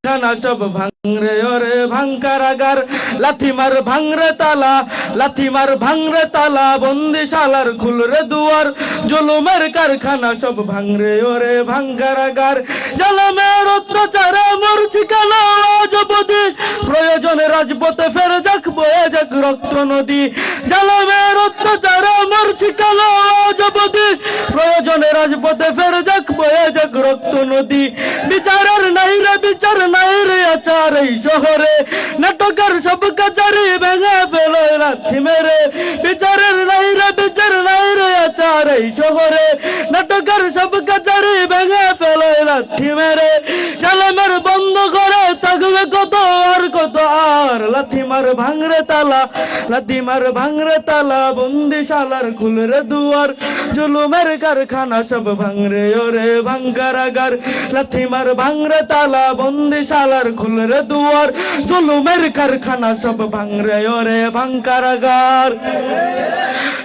কারখানা সব ভাঙরে ওরে ভাঙকারাগার, লাথিমার ভাঙরে তালা, লাথিমার ভাঙরে তালা, বন্দিশালার খুলরে দুয়ার, জুলুমের কারখানা সব ভাঙরে ওরে ভাঙকারাগার। জালেমের অত্যাচারে মরছি কেন আজ অবধি, প্রয়োজনে রাজপথে ফেরে যাক বয়ে যাক রক্ত নদী। জালেমের অত্যাচারে মরছি কেন আজ অবধি, প্রয়োজনে রাজপথে ফেরে যাক বয়ে যাক রক্ত নদী। বিচারের নাই রে বিচার নাই রে আচার এই শহরে, নাটকের সব কাচারি ভেঙে ফেলো লাথি মেরে। বিচারের নাই রে বিচার নাই রে আচার এই শহরে, নাটকের সব কাচারি ভেঙে ফেলো লাথি মেরে। জালেমের বন্ধ করে থাকবে কত আর কত আর, লাথিমার ভাঙরে তালা, লাথিমার ভাঙরে তালা, বন্দিশালার খুলরে দুয়ার, জুলুমের কারখানা সব ভাঙরে ওরে ভাঙকারাগার। লাথিমার ভাঙরে তালা, বন্দিশালার খুলরে দুয়ার, জুলুমের কারখানা সব ভাঙরে ওরে ভাঙকারাগার।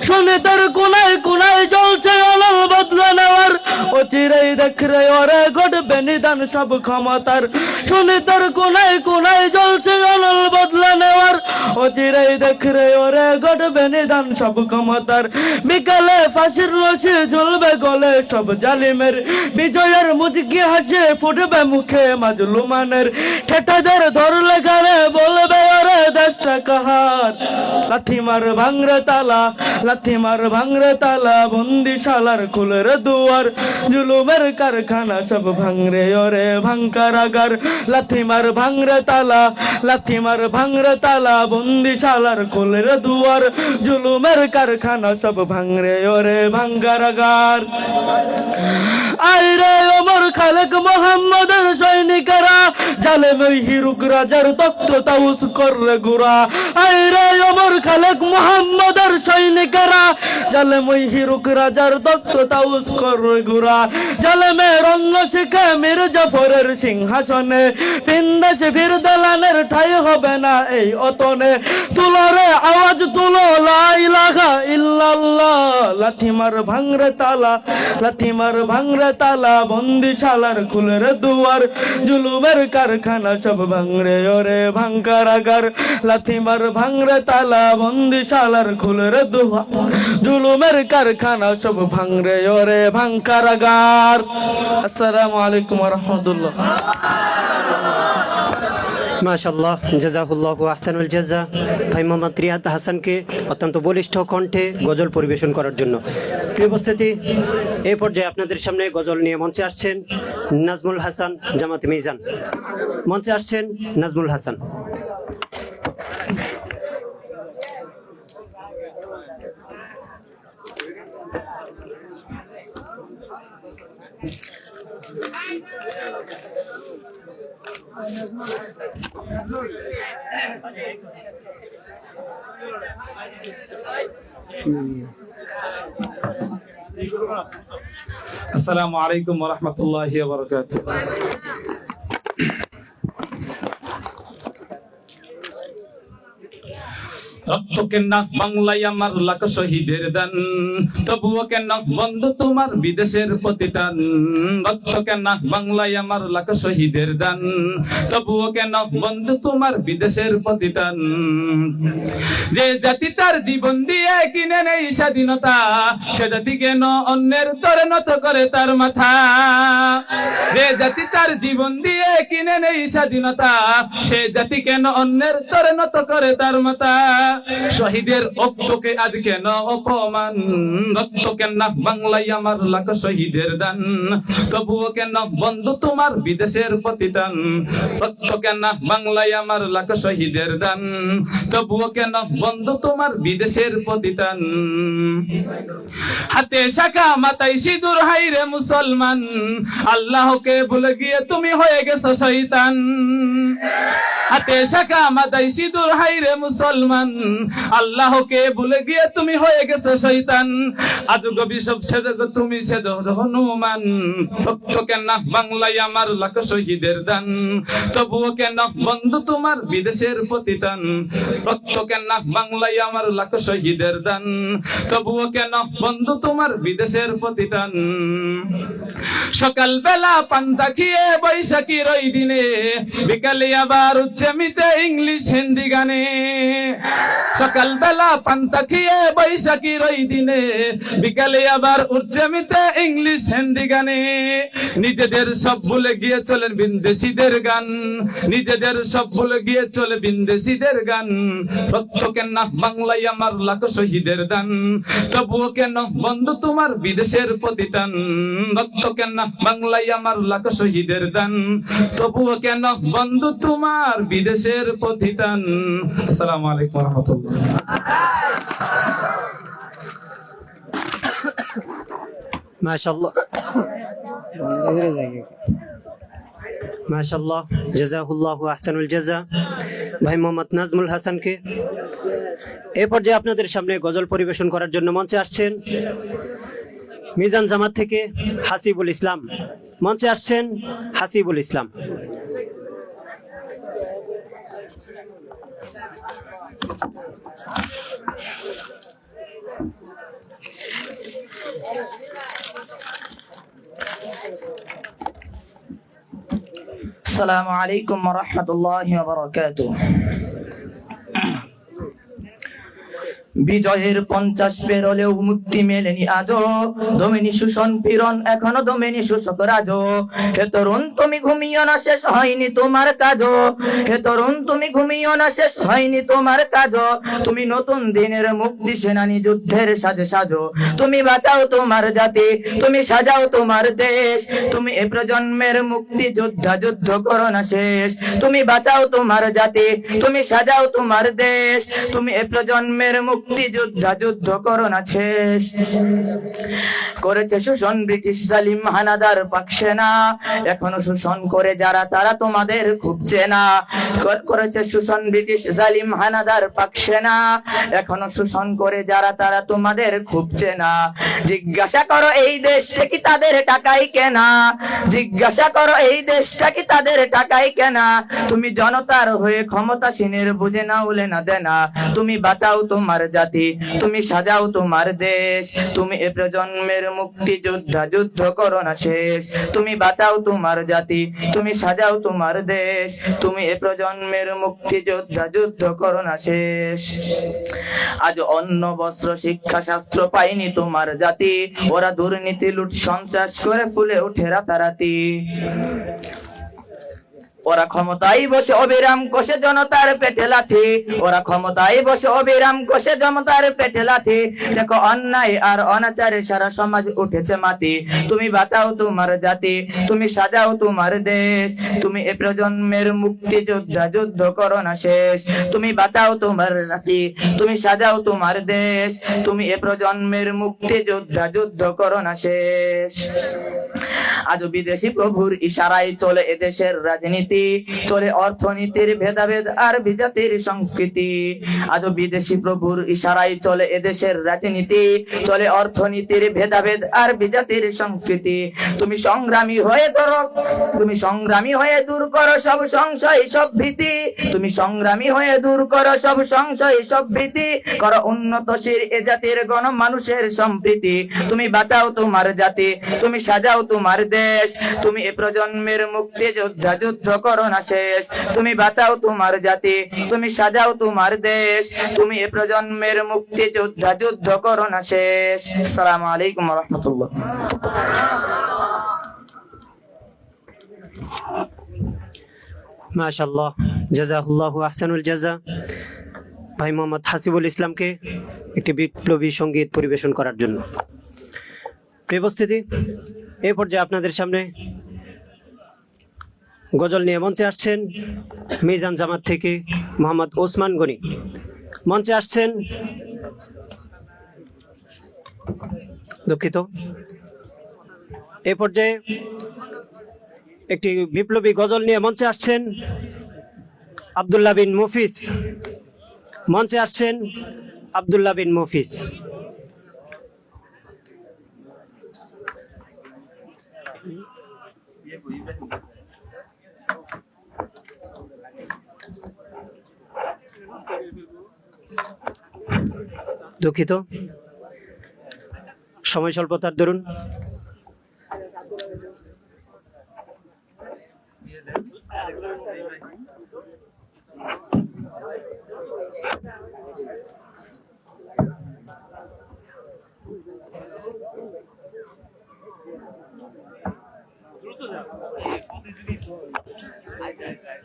শুনে তার কোনায় কোনায় জ্বলছে অলল বদলে নেওয়ার, অচিরেই দেখরে ওরে ঘটবে নিদান সব ক্ষমতার। শুনে তার কোনায় কোনায় জ্বলছে অলল বদলে নেওয়ার, অচিরেই দেখরে ওরে ঘটবে নিদান সব ক্ষমতার। বিকালে ফাঁসির রশি ঝুলবে গলে সব জালিমের, বিজয়ের মুচকি হাসি ফুটবে মুখে মাজলুমানের। ঠেটাদের ধরলে গানে বলবে ওরে দেশটা কাহার, লাথিমার ভাঙরে তালা, লাথিমার ভাঙরে তালা, বন্দিশালার খুলের দুয়ার, জুলুমের কারখানা সব ভাঙরে ওরে ভাঙকারাগার। লাথিমার ভাঙরে তালা, লাথিমার ভাঙরে তালা, বন্দিশালার খুলের দুয়ার, জুলুমের কারখানা সব ভাঙরে ওরে ভাঙকারাগার। আইরে ওমর খালেক মোহাম্মদের সৈনিকেরা, জালেম হিরুক রাজার তক্ত তাউস করে গুরা। আইরে ওমর খালেক মোহাম্মদের সৈনিকেরা, জালেম হিরুক রাজার তক্ত তাউস করে গুরা। জালেমের অন্য শিখে মীর জাফরের সিংহাসনে, বিন্দেশে ফির দালানের ঠাই হবে না এই অতনে। তুলরে আওয়াজ তুলো লা ইলাহা ইল্লাল্লাহ, লাথিমার ভাঙরে তালা, লাথিমার ভাঙরে তালা, বন্দিশালার খুলের দুয়ার, জুলুমের কারখানা সব ভাঙরে ওরে ভাঙকারাগার। লাথিমার ভাঙরে তালা, বন্দিশালার খুলের দুয়ার, জুলুমের কারখানা সব ভাঙরে ওরে ভাঙকারাগার। আসসালামু আলাইকুম ওয়া রাহমাতুল্লাহ। মাশাআল্লাহ, জাযাকুল্লাহু আহসানুল জাযা ভাই মোহাম্মদ রিয়াদ হাসানকে অত্যন্ত বলিষ্ঠ কণ্ঠে গজল পরিবেশন করার জন্য। প্রিয় উপস্থিতি, এই পর্যায়ে আপনাদের সামনে গজল নিয়ে মঞ্চে আসছেন নাজমুল হাসান জামাত মিজান। মঞ্চে আসছেন নাজমুল হাসান। আসসালামু আলাইকুম ওয়া রাহমাতুল্লাহি ওয়া বারাকাতুহু। রক্ত কেন বাংলায় আমার লাখ শহীদের দান, তবুও কেন বন্ধু তোমার বিদেশের প্রতিটান। রক্ত কেন বাংলায় আমার লাখ শহীদের দান, তবুও কেন বন্ধু তোমার বিদেশের প্রতিটান। যে জাতি তার জীবন দিয়ে কিনে নেই স্বাধীনতা, সে জাতি কেন অন্যের তরে নত করে তার মাথা। যে জাতি তার জীবন দিয়ে কিনে নেই স্বাধীনতা, সে জাতি কেন অন্যের তরে নত করে তার মাথা। শহীদের রক্তকে আজ কেন অপমান, রক্ত কেন বাংলায় আমার লাখ শহীদের দান, তবুও কেন বন্ধু তোমার বিদেশের প্রতিটান। রক্ত কেন বাংলায় আমার লাখ শহীদের দান, তবুও কেন বন্ধু তোমার বিদেশের প্রতিটান। হাতে শাখা মাথায় সিঁদুর হাইরে মুসলমান, আল্লাহকে ভুলে গিয়ে তুমি হয়ে গেছো শয়তান। হাতে শাখা মাথায় সিঁদুর, হাইরে মুসলমান, আল্লাহকে ভুলে গিয়ে তুমি হয়ে গেছো শয়তান। আজগো বিশপ সেজে গো তুমি সেজো হনুমান, রক্ত কেন বাংলায় আমার লাখ শহীদের দান, তবুও কেন বন্ধু তোমার বিদেশের প্রতিটান। রক্ত কেন বাংলায় আমার লাখ শহীদের দান, তবুও কেন বন্ধু তোমার বিদেশের প্রতিটান। সকাল বেলা পান্তা খেয়ে বৈশাখীর ওই দিনে, বিকালে আবার উচ্চমিতে ইংলিশ হিন্দি গানে। সকাল বেলা পান্তা খেয়ে বৈশাখীর ওই দিনে, বিকালে আবার উচ্চমিতে ইংলিশ হিন্দি গানে। নিজেদের সব ভুলে গিয়ে চলেন বিদেশিদের গান, নিজেদের সব ভুলে গিয়ে চলে বিদেশিদের গান। রক্ত কেন বাংলায় আমার লাখ শহীদের দান, তবুও কেন বন্ধু তোমার বিদেশের প্রতিটান। রক্ত কেন বাংলায় আমার লাখ শহীদের দান, তবুও কেন বন্ধু তোমার বিদেশের প্রতিটান। আসসালামু আলাইকুম ওয়া রাহমাতুল্লাহ। মাশাআল্লাহ, মাশাআল্লাহ, জাযাকুল্লাহু আহসানুল জাযা। ভাই মোহাম্মদ নাজমুল হাসানকে এই পর্যায়ে আপনাদের সামনে গজল পরিবেশন করার জন্য মঞ্চে আসছেন মিজান জামাত থেকে হাসিবুল ইসলাম। মঞ্চে আসছেন হাসিবুল ইসলাম। আসসালামু আলাইকুম ওয়া রাহমাতুল্লাহি ওয়া বারাকাতুহু। বিজয়ের 50 পেরোলেও মুক্তি মেলেনি আজও, দমেনি শোষণ পীড়ন এখনো দমেনি শোষক রাজও। হে তরুণ তুমি ঘুমিও না, শেষ হয়নি তোমার কাজও। হে তরুণ তুমি ঘুমিও না, শেষ হয়নি তোমার কাজও। তুমি নতুন দিনের মুক্তি সেনানী, যুদ্ধের সাজে সাজো। তুমি বাঁচাও তোমার জাতি, তুমি সাজাও তোমার দেশ। তুমি এ প্রজন্মের মুক্তি যোদ্ধা, যুদ্ধ করো না শেষ। তুমি বাঁচাও তোমার জাতি, তুমি সাজাও তোমার দেশ। তুমি এ প্রজন্মের মুক্তি যোদ্ধা, যুদ্ধ করো না শেষ। করেছে শোষণ ব্রিটিশ জালিম হানাদার পাক সেনা, এখনো শোষণ করে যারা তারা তোমাদের খুব চেনা। করেছে শোষণ ব্রিটিশ জালিম হানাদার পাক সেনা, এখনো শোষণ করে যারা তারা তোমাদের খুব চেনা। জিজ্ঞাসা করো এই দেশটা কি তাদের টাকাই কেনা, জিজ্ঞাসা করো এই দেশটা কি তাদের টাকাই কেনা। তুমি জনতার হয়ে ক্ষমতাসীনের বুঝে না উলে না দেনা। তুমি বাঁচাও তোমার জাতি, তুমি সাজাও তোমার দেশ। তুমি এ প্রজন্মের মুক্তি যোদ্ধা, যুদ্ধ করো না শেষ। তুমি বাঁচাও তোমার জাতি, তুমি সাজাও তোমার দেশ। তুমি এ প্রজন্মের মুক্তি যোদ্ধা, যুদ্ধ করো না শেষ। আজ অন্ন বস্ত্র শিক্ষা শাস্ত্র পাইনি তোমার জাতি, ওরা দুর্নীতি লুট সন্ত্রাস করে ফুলে ওঠে রাতারাতি। ওরা ক্ষমতায় বসে অবিরাম কষে জনতার পেটে লাথি, ওরা ক্ষমতায় বসে অবিরাম কষে জনতার পেটে লাথি। দেখো অন্যায় আর অনাচারে সারা সমাজ উঠেছে মাটি। তুমি বাঁচাও তোমার জাতি, তুমি সাজাও তোমার দেশ। তুমি এ প্রজন্মের মুক্তি যোদ্ধা, যুদ্ধ করো না শেষ। তুমি বাঁচাও তোমার জাতি, তুমি সাজাও তোমার দেশ। তুমি এ প্রজন্মের মুক্তি যোদ্ধা, যুদ্ধ করো না শেষ। আজ বিদেশি প্রভুর ইশারায় চলে এদেশের রাজনীতি, চলে অর্থনীতির ভেদাভেদ আর বিজাতির সংস্কৃতি। আজ বিদেশি প্রভুর ইশারায় চলে এদেশের রাজনীতি, চলে অর্থনীতির ভেদাভেদ আর বিজাতির সংস্কৃতি। তুমি সংগ্রামী হয়ে ধরো, তুমি সংগ্রামী হয়ে দূর করো সব সংশয় সব ভীতি। তুমি সংগ্রামী হয়ে দূর করো সব সংশয় সব ভীতি। করো উন্নতশীল এ জাতির গণ মানুষের সম্প্রীতি। তুমি বাঁচাও তোমার জাতি, তুমি সাজাও তোমার দেশ। তুমি এ প্রজন্মের মুক্তি যোদ্ধা, যুদ্ধ করো না শেষ। তুমি বাঁচাও তোমার জাতি, তুমি সাজাও তোমার দেশ। তুমি এ প্রজন্মের মুক্তি যোদ্ধা, যুদ্ধ করো না শেষ। আসসালামু আলাইকুম ওয়া রাহমাতুল্লাহ। মাশাআল্লাহ, জাযাকুল্লাহু আহসানুল জাযা। ভাই মোহাম্মদ হাসিবুল ইসলামকে একটি বিপ্লবী সঙ্গীত পরিবেশন করার জন্য। প্রিয় উপস্থিতি, এই পর্যায়ে আপনাদের সামনে গজল নিয়ে মঞ্চে আসছেন মিজান জামাত থেকে মোহাম্মদ ওসমান গনি। মঞ্চে আসছেন, দুঃখিত, এই পর্যায়ে একটি বিপ্লবী গজল নিয়ে মঞ্চে আসছেন আব্দুল্লাহ বিন মুফিস। মঞ্চে আসছেন আব্দুল্লাহ বিন মুফিস। দুঃখিত, সময় স্বল্পতার দরুন।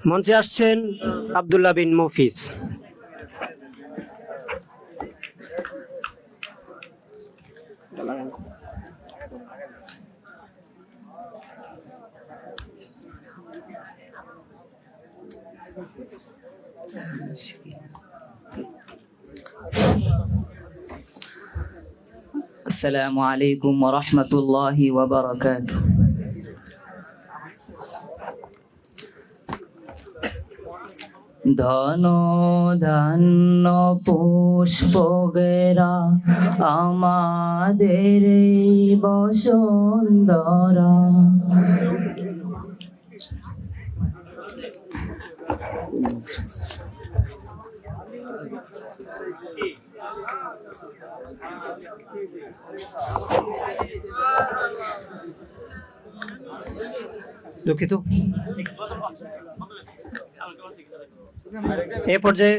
মঞ্চে আসছেন আব্দুল্লাহ বিন মুফিস। আসসালামু আলাইকুম ওয়া রাহমাতুল্লাহি ওয়া বারাকাতুহু। ধন ধান্য পুষ্পগেরা আমাদের এই বসুন্ধরা। দুঃখিত, এ পর্যায়ে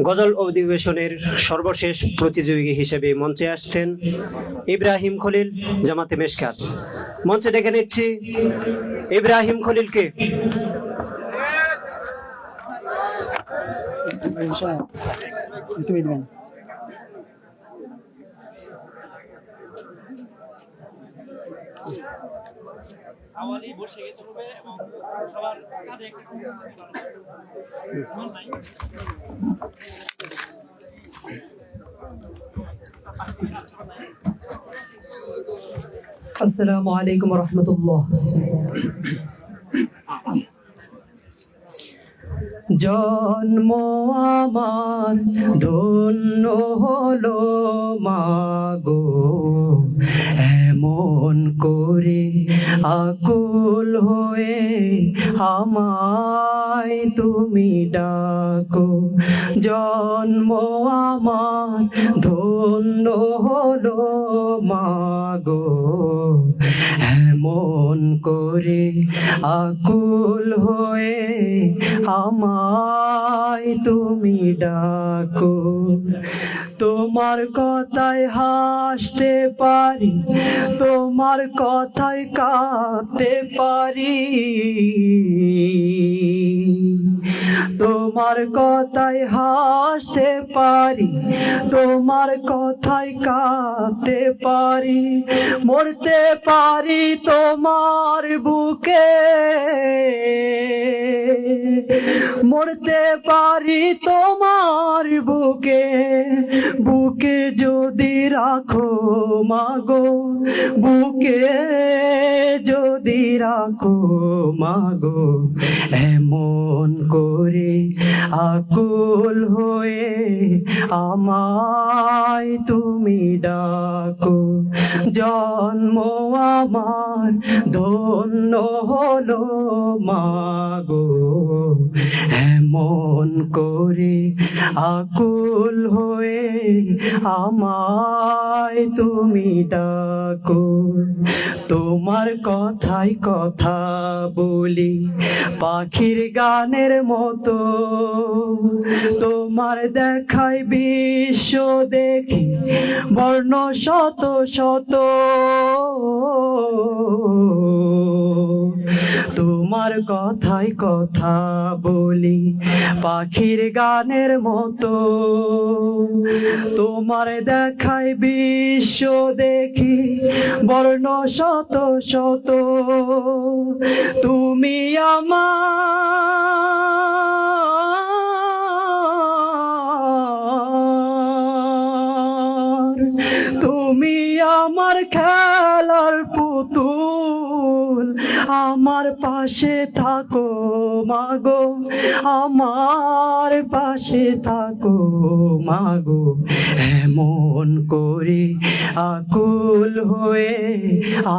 গজল অধিবেশনের সর্বশেষ প্রতিযোগী হিসেবে মঞ্চে আসছেন ইব্রাহিম খলিল, জামাতে মেশকাত। মঞ্চে ডেকে নিচ্ছি ইব্রাহিম খলিলকে। আসসালামু আলাইকুম ওয়া রাহমাতুল্লাহ। জন্ম আমার ধন্য হলো মাগো, এমন করে আকুল হয়ে আমায় তুমি ডাকো। জন্ম আমার ধন্য হলো মাগো, এমন করে আকুল হয়ে আমায় তুমি ডাকো। তোমার কথায় হাসতে পারি, তোমার কথায় কাঁদতে পারি, তোমার কথায় হাসতে পারি, তোমার কথায় কাঁদতে পারি, মরতে পারি তোমার বুকে, মরতে পারি তোমার বুকে। বুকে যদি রাখো মাগো, বুকে যদি রাখো মাগো, এমন করে আকুল হয়ে আমায় তুমি ডাকো। জন্ম আমার ধন্য হলো মাগো, এমন করে আকুল হয়ে আমায় তুমি ডাকো। তোমার কথায় কথা বলি পাখির গানের মতো, তোমার দেখায় বিশ্ব দেখি বর্ণ শত শত। তোমার কথায় কথা বলি পাখির গানের মতো, তোমার দেখায় বিশ্ব দেখি বর্ণ শত শত। তুমি আমার, তুমি আমার খেলার পুতুল, আমার পাশে থাকো মাগো, আমার পাশে থাকো মাগো, এমন করে আকুল হয়ে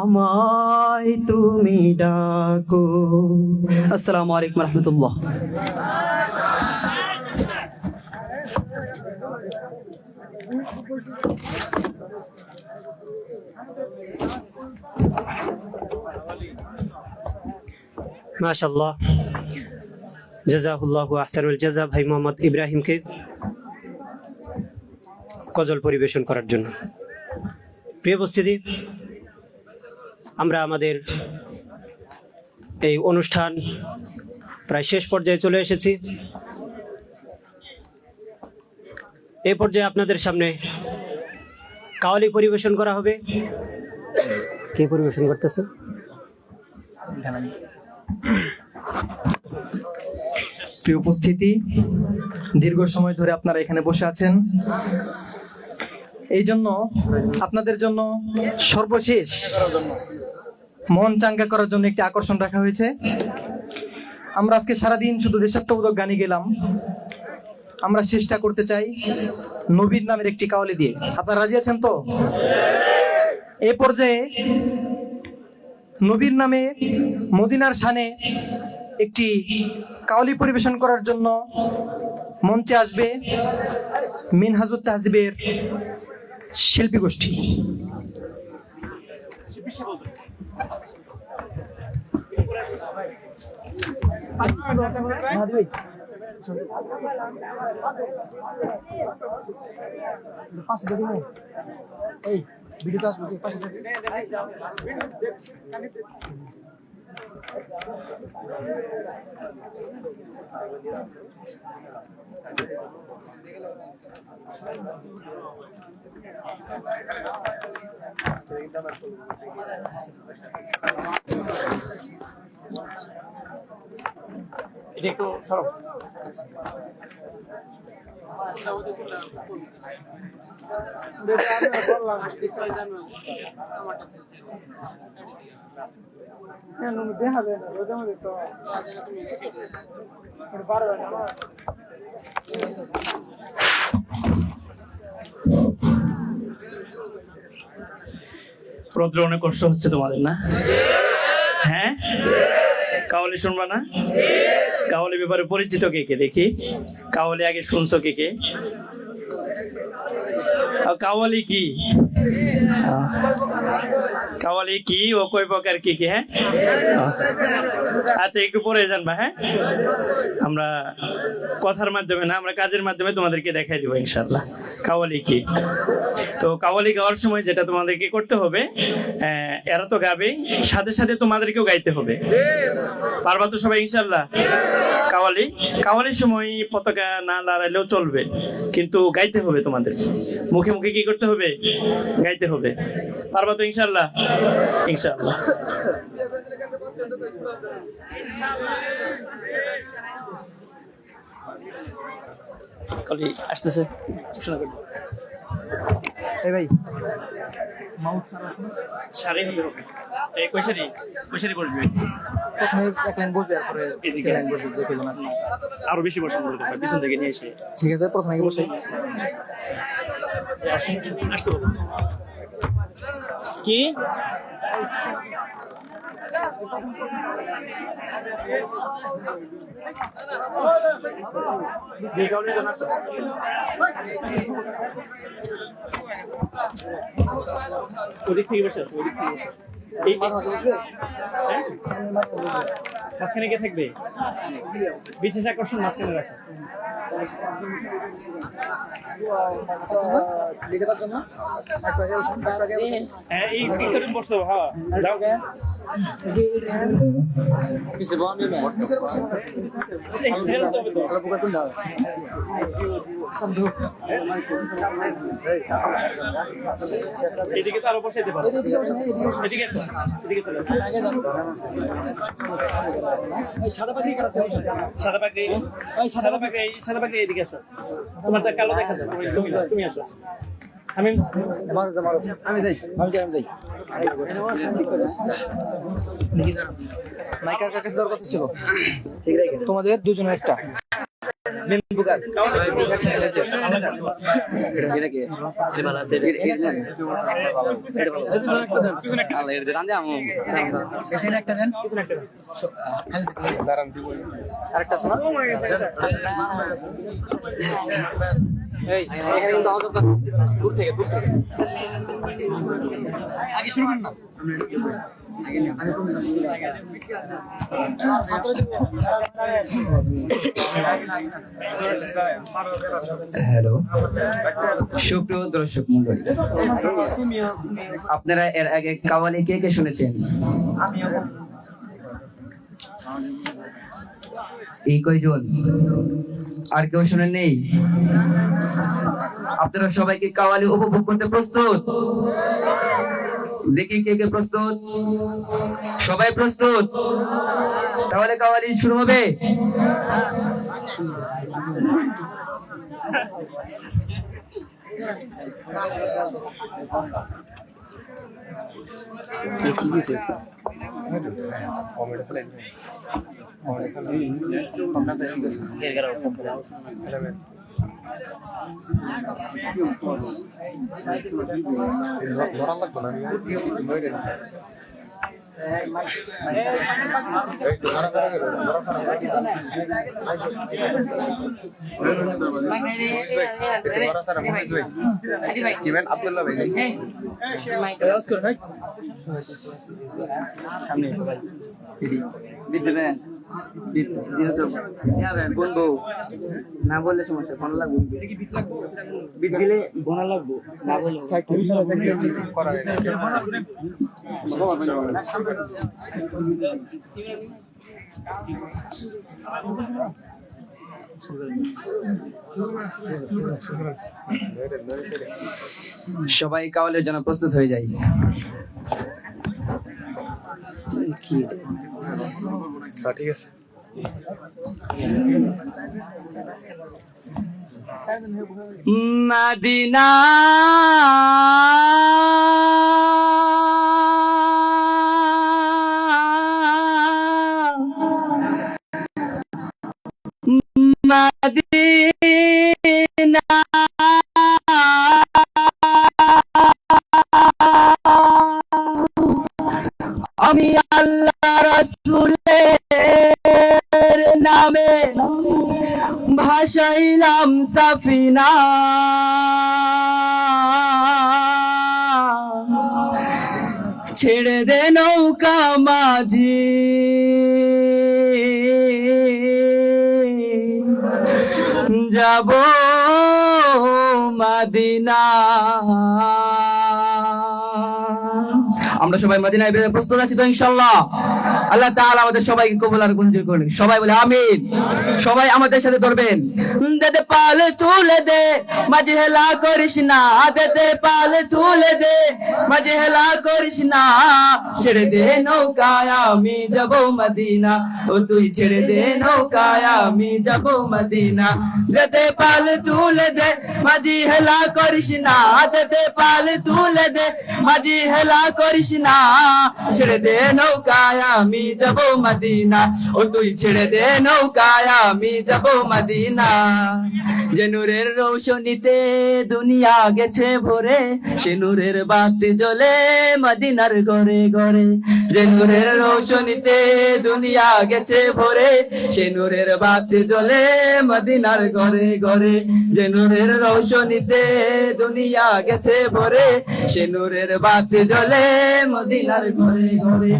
আমায় তুমি ডাকো। আসসালামু আলাইকুম রহমতুল্লাহ। মাশাআল্লাহ, জাযাকুল্লাহু আহসানুল জাযা ভাই মোহাম্মদ ইব্রাহিমকে গজল পরিবেশন করার জন্য। প্রিয় উপস্থিতি, আমরা আমাদের এই অনুষ্ঠান প্রায় শেষ পর্যায়ে চলে এসেছি। এই পর্যায়ে আপনাদের সামনে কাওয়ালি পরিবেশন করা হবে। কে পরিবেশন করতেছে? প্রিয় উপস্থিতি, দীর্ঘ সময় ধরে আপনারা এখানে বসে আছেন, এই জন্য আপনাদের জন্য সর্বশেষ মন চাঙ্গা করার জন্য একটি আকর্ষণ রাখা হয়েছে। আমরা আজকে সারাদিন শুধু দেশাত্মবোধক গানই গেলাম, আমরা চেষ্টা করতে চাই নবীর নামের একটি কাওয়ালি দিয়ে। আপনারা রাজি আছেন তো? এই পর্যায়ে নবীর নামে মদিনার শানে একটি কাওয়ালি পরিবেশন করার জন্য মঞ্চে আসবে মিনহাজুত তাহজিবের শিল্পী গোষ্ঠী। এটা একটু সরব। রৌদ্র অনেক কষ্ট হচ্ছে তোমাদের না? হ্যাঁ, কাওয়ালি শুনবা না? কাওয়ালি ব্যাপারে পরিচিত কে কে দেখি? কাওয়ালি আগে শুনছো কে কে? কাওয়ালি কি? কাওয়ালি কি ও কয় প্রকার কি কি? হ্যাঁ, আচ্ছা একটু পরে জানবা। হ্যাঁ, আমরা কথার মাধ্যমে না, আমরা কাজের মাধ্যমে তোমাদেরকে দেখাই দিব ইনশাআল্লাহ কাওয়ালি কি। তো কাওয়ালি গাওয়ার সময় যেটা তোমাদেরকে করতে হবে, এরা তো গাবে, সাথে সাথে তোমাদেরকেও গাইতে হবে। পারবা তো সবাই ইনশাআল্লাহ? কাওয়ালির সময় পতাকা না লড়াইলেও চলবে, কিন্তু গাইতে হবে তোমাদের। মুখে মুখে কি করতে হবে? গাইতে হবে। পারবা তো ইনশাআল্লাহ? ইনশাআল্লাহ। কাওয়ালি আসতেছে। এই ভাই সারি হলে হবে। এই কৈশারি বসবে, প্রথমে এক লাইন বসবে, তারপরে এদিকে লাইন বসবে, দেখে না। আরো বেশি বসে বলতে হয়, পিছন থেকে নিয়ে এসে। ঠিক আছে, প্রথমে বসে আসতে বলো। কি ওদিক থেকে বসে আসো, ওদিক থেকে বসে। এই মাঝখানে কে থাকবে? বিশেষ আকর্ষণ মাঝখানে রাখো। হ্যাঁ, এই করে বসতে হবে। হ্যাঁ, যাও। এদিকে তো আরো বসাইতে পারো। এদিকে আসো, এদিকে চলে আসো। সাদা পাখি এদিকে আসো। তোমারটা কালো দেখা যাবে, তুমি আসো। আমি যাই মাইকার কাছে দেওয়ার কথা ছিল তোমাদের দুজনের একটা আরেকটা আছে না? এই এখানে কিন্তু আওয়াজ করতে দূর থেকে আগে শুরু করুন না হ্যালো সুপ্রিয় দর্শক মন্ডলী, আপনারা এর আগে কাওয়ালি কে কে শুনেছেন? এই কয়জন? আর কেউ শুনেন নেই? আপনারা সবাইকে কাওয়ালি উপভোগ করতে প্রস্তুত? দেখি কে কে প্রস্তুত? সবাই প্রস্তুত? তাহলে কাওয়ালি শুরু হবে। কি দিছে? আব্দুল্লাহ ভাই বলবো না বললে সমস্যা, ফোন লাগবে, বিট দিলে বোনা লাগবো না বললে সবাই কাওয়ালের জন্য প্রস্তুত হয়ে যায়। ঠিক আছে মদিনা মদিনা আমি আল্লাহ রাসূলের নামে ভাসাইলাম সাফিনা, ছেড়ে দে নৌকা মাঝি, যাব মদিনা। আমরা সবাই মদিনায় বেরোতে প্রস্তুত আছি তো ইনশাআল্লাহ? আল্লাহ তাআলা আমাদের সবাইকে কবুল আর মঞ্জুর করুন। সবাই বলে আমিন। সবাই আমাদের সাথে ধরবেন। দে পাল তুলে দে মাঝে হেলা করিস না, দে পাল তুলে দে মাঝে হেলা করিস না, ছেড়ে দে নৌকায় আমি যাব মদিনা, ও তুই ছেড়ে দে নৌকায় আমি যাব মদিনা। দে পাল তুলে দে মাঝি হেলা করিস না, দে পাল তুলে দে মাঝি হেলা করিস না, ছেড়ে দে নৌকায় আমি যাব মদিনা, ও তুই ছেড়ে দে নৌকায় আমি যাব মদিনা। যে নূরের রৌশনীতে দুনিয়া গেছে ভরে, সে নূরের বাতি জ্বলে মদিনার ঘরে ঘরে। যে নূরের রৌশনীতে দুনিয়া গেছে ভরে, সে নূরের বাতি জ্বলে মদিনার ঘরে ঘরে। যে নূরের রৌশনীতে দুনিয়া গেছে ভরে, সে নূরের বাতি জ্বলে মদিনার ঘরে ঘরে।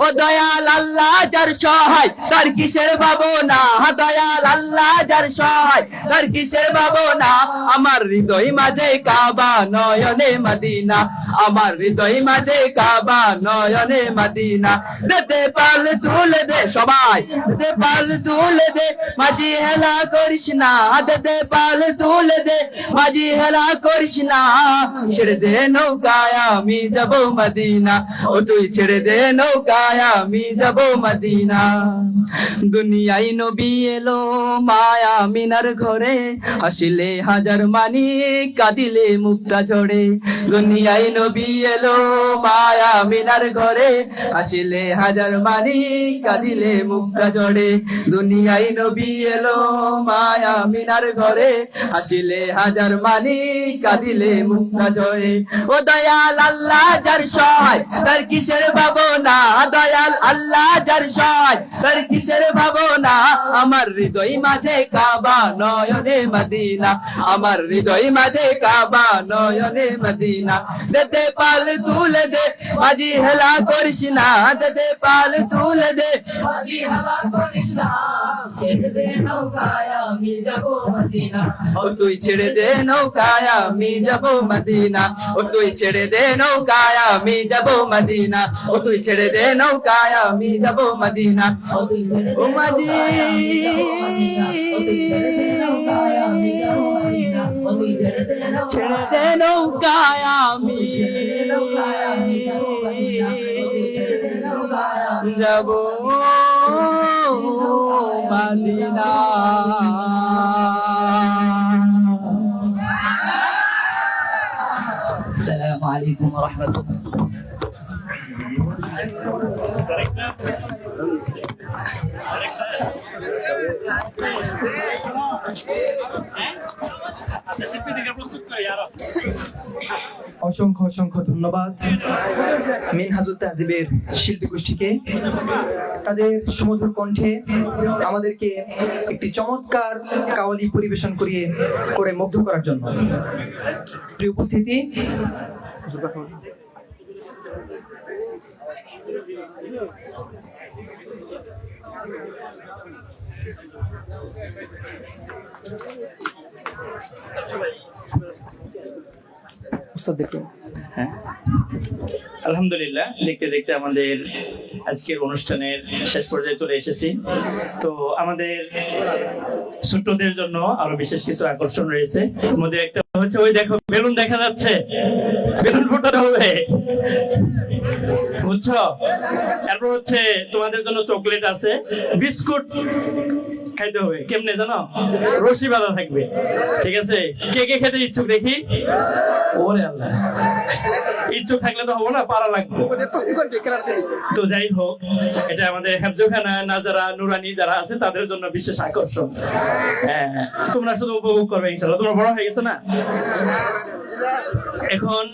ও দয়াল আল্লাহ যার সহায় তার কিসের ভাবনা, দয়াল আল্লাহ যার সহায় তার কিসের ভাবনা। আমার হৃদয় মাঝে কাবা নয়নে মদিনা, আমার হৃদয় মাঝে কাবা নয়নে মদিনা। দে পাল তুলে দে সবাই, দে পাল তুলে দে মাঝি হেলা করিস না, দে পাল তুলে দে মাঝি হেলা করিস না, ছেড়ে দে নৌকায় আমি যাব মদিনা, ও তুই ছেড়ে দে নৌকায় আমি যাব মদিনা। দুনিয়ায় নবী এলো মায়া মিনার ঘরে, হাসিলে হাজার মানি, কাঁদিলে মুক্তা ঝরে। দুনিয়ায় নবী এলো মায়া মিনার ঘরে, হাসিলে হাজার মানি, কাঁদিলে মুক্তা ঝরে। দুনিয়ায় নবী এলো মায়া মিনার ঘরে, হাসিলে হাজার মানি, কাঁদিলে মুক্তা ঝরে। ও দয়াল আল্লাহ যার সহায়, তার কিসের ভাবনা, দয়াল আল্লাহ যার সহায়, তার কিসের ভাবনা। আমার হৃদয় মাঝে কাবা, নয়নে মদিনা, আমার হৃদয় মাঝে কাবা, নয়নে মদিনা। দেতে পাল তুলে দে, মাঝি হেলা করিস না, দেতে পাল তুলে দে, মাঝি হেলা করিস না। ছেড়ে দে নৌকায় আমি যাব মদিনা, ও তুই ছেড়ে দে নৌকায় আমি যাব মদিনা, ও তুই ছেড়ে দে নৌকায় আমি যাব মদিনা, ও তুই ছেড়ে দে নৌকায় আমি যাব মদিনা। ও মাঝি ছেড়ে দে নৌকায় আমি যাব মদিনা। আসসালামু আলাইকুম ওয়া রাহমাতুল্লাহ। অসংখ্য অসংখ্য ধন্যবাদ মিনহাজুত তাহজিবের শিল্পী গোষ্ঠীকে, তাদের সুমধুর কণ্ঠে আমাদেরকে একটি চমৎকার কাওয়ালি পরিবেশন করে মুগ্ধ করার জন্য। প্রিয় উপস্থিতি, আলহামদুলিল্লাহ, দেখতে দেখতে আমাদের আজকের অনুষ্ঠানের শেষ পর্যায়ে চলে এসেছি। তো আমাদের ছোট্টদের জন্য আরো বিশেষ কিছু আকর্ষণ রয়েছে। আমাদের একটা হচ্ছে, ওই দেখো বেলুন দেখা যাচ্ছে, বেলুন ফোটানো হবে, বুঝছো? তারপর হচ্ছে তোমাদের জন্য চকলেট আছে, বিস্কুট খাইতে হবে। কেমনে জানো? রশি বাঁধা থাকবে, ঠিক আছে? কে কে খেতে ইচ্ছুক দেখি? ওরে আল্লাহ, ইচ্ছুক থাকলে তো হবো না, পারা লাগবে। তো যাই হোক, এটা আমাদের হেফজোখানা নাজারা নুরানি যারা আছে তাদের জন্য বিশেষ আকর্ষণ। হ্যাঁ, তোমরা শুধু উপভোগ করবে ইনশাআল্লাহ। তোমরা বড় হয়ে গেছো না? এখন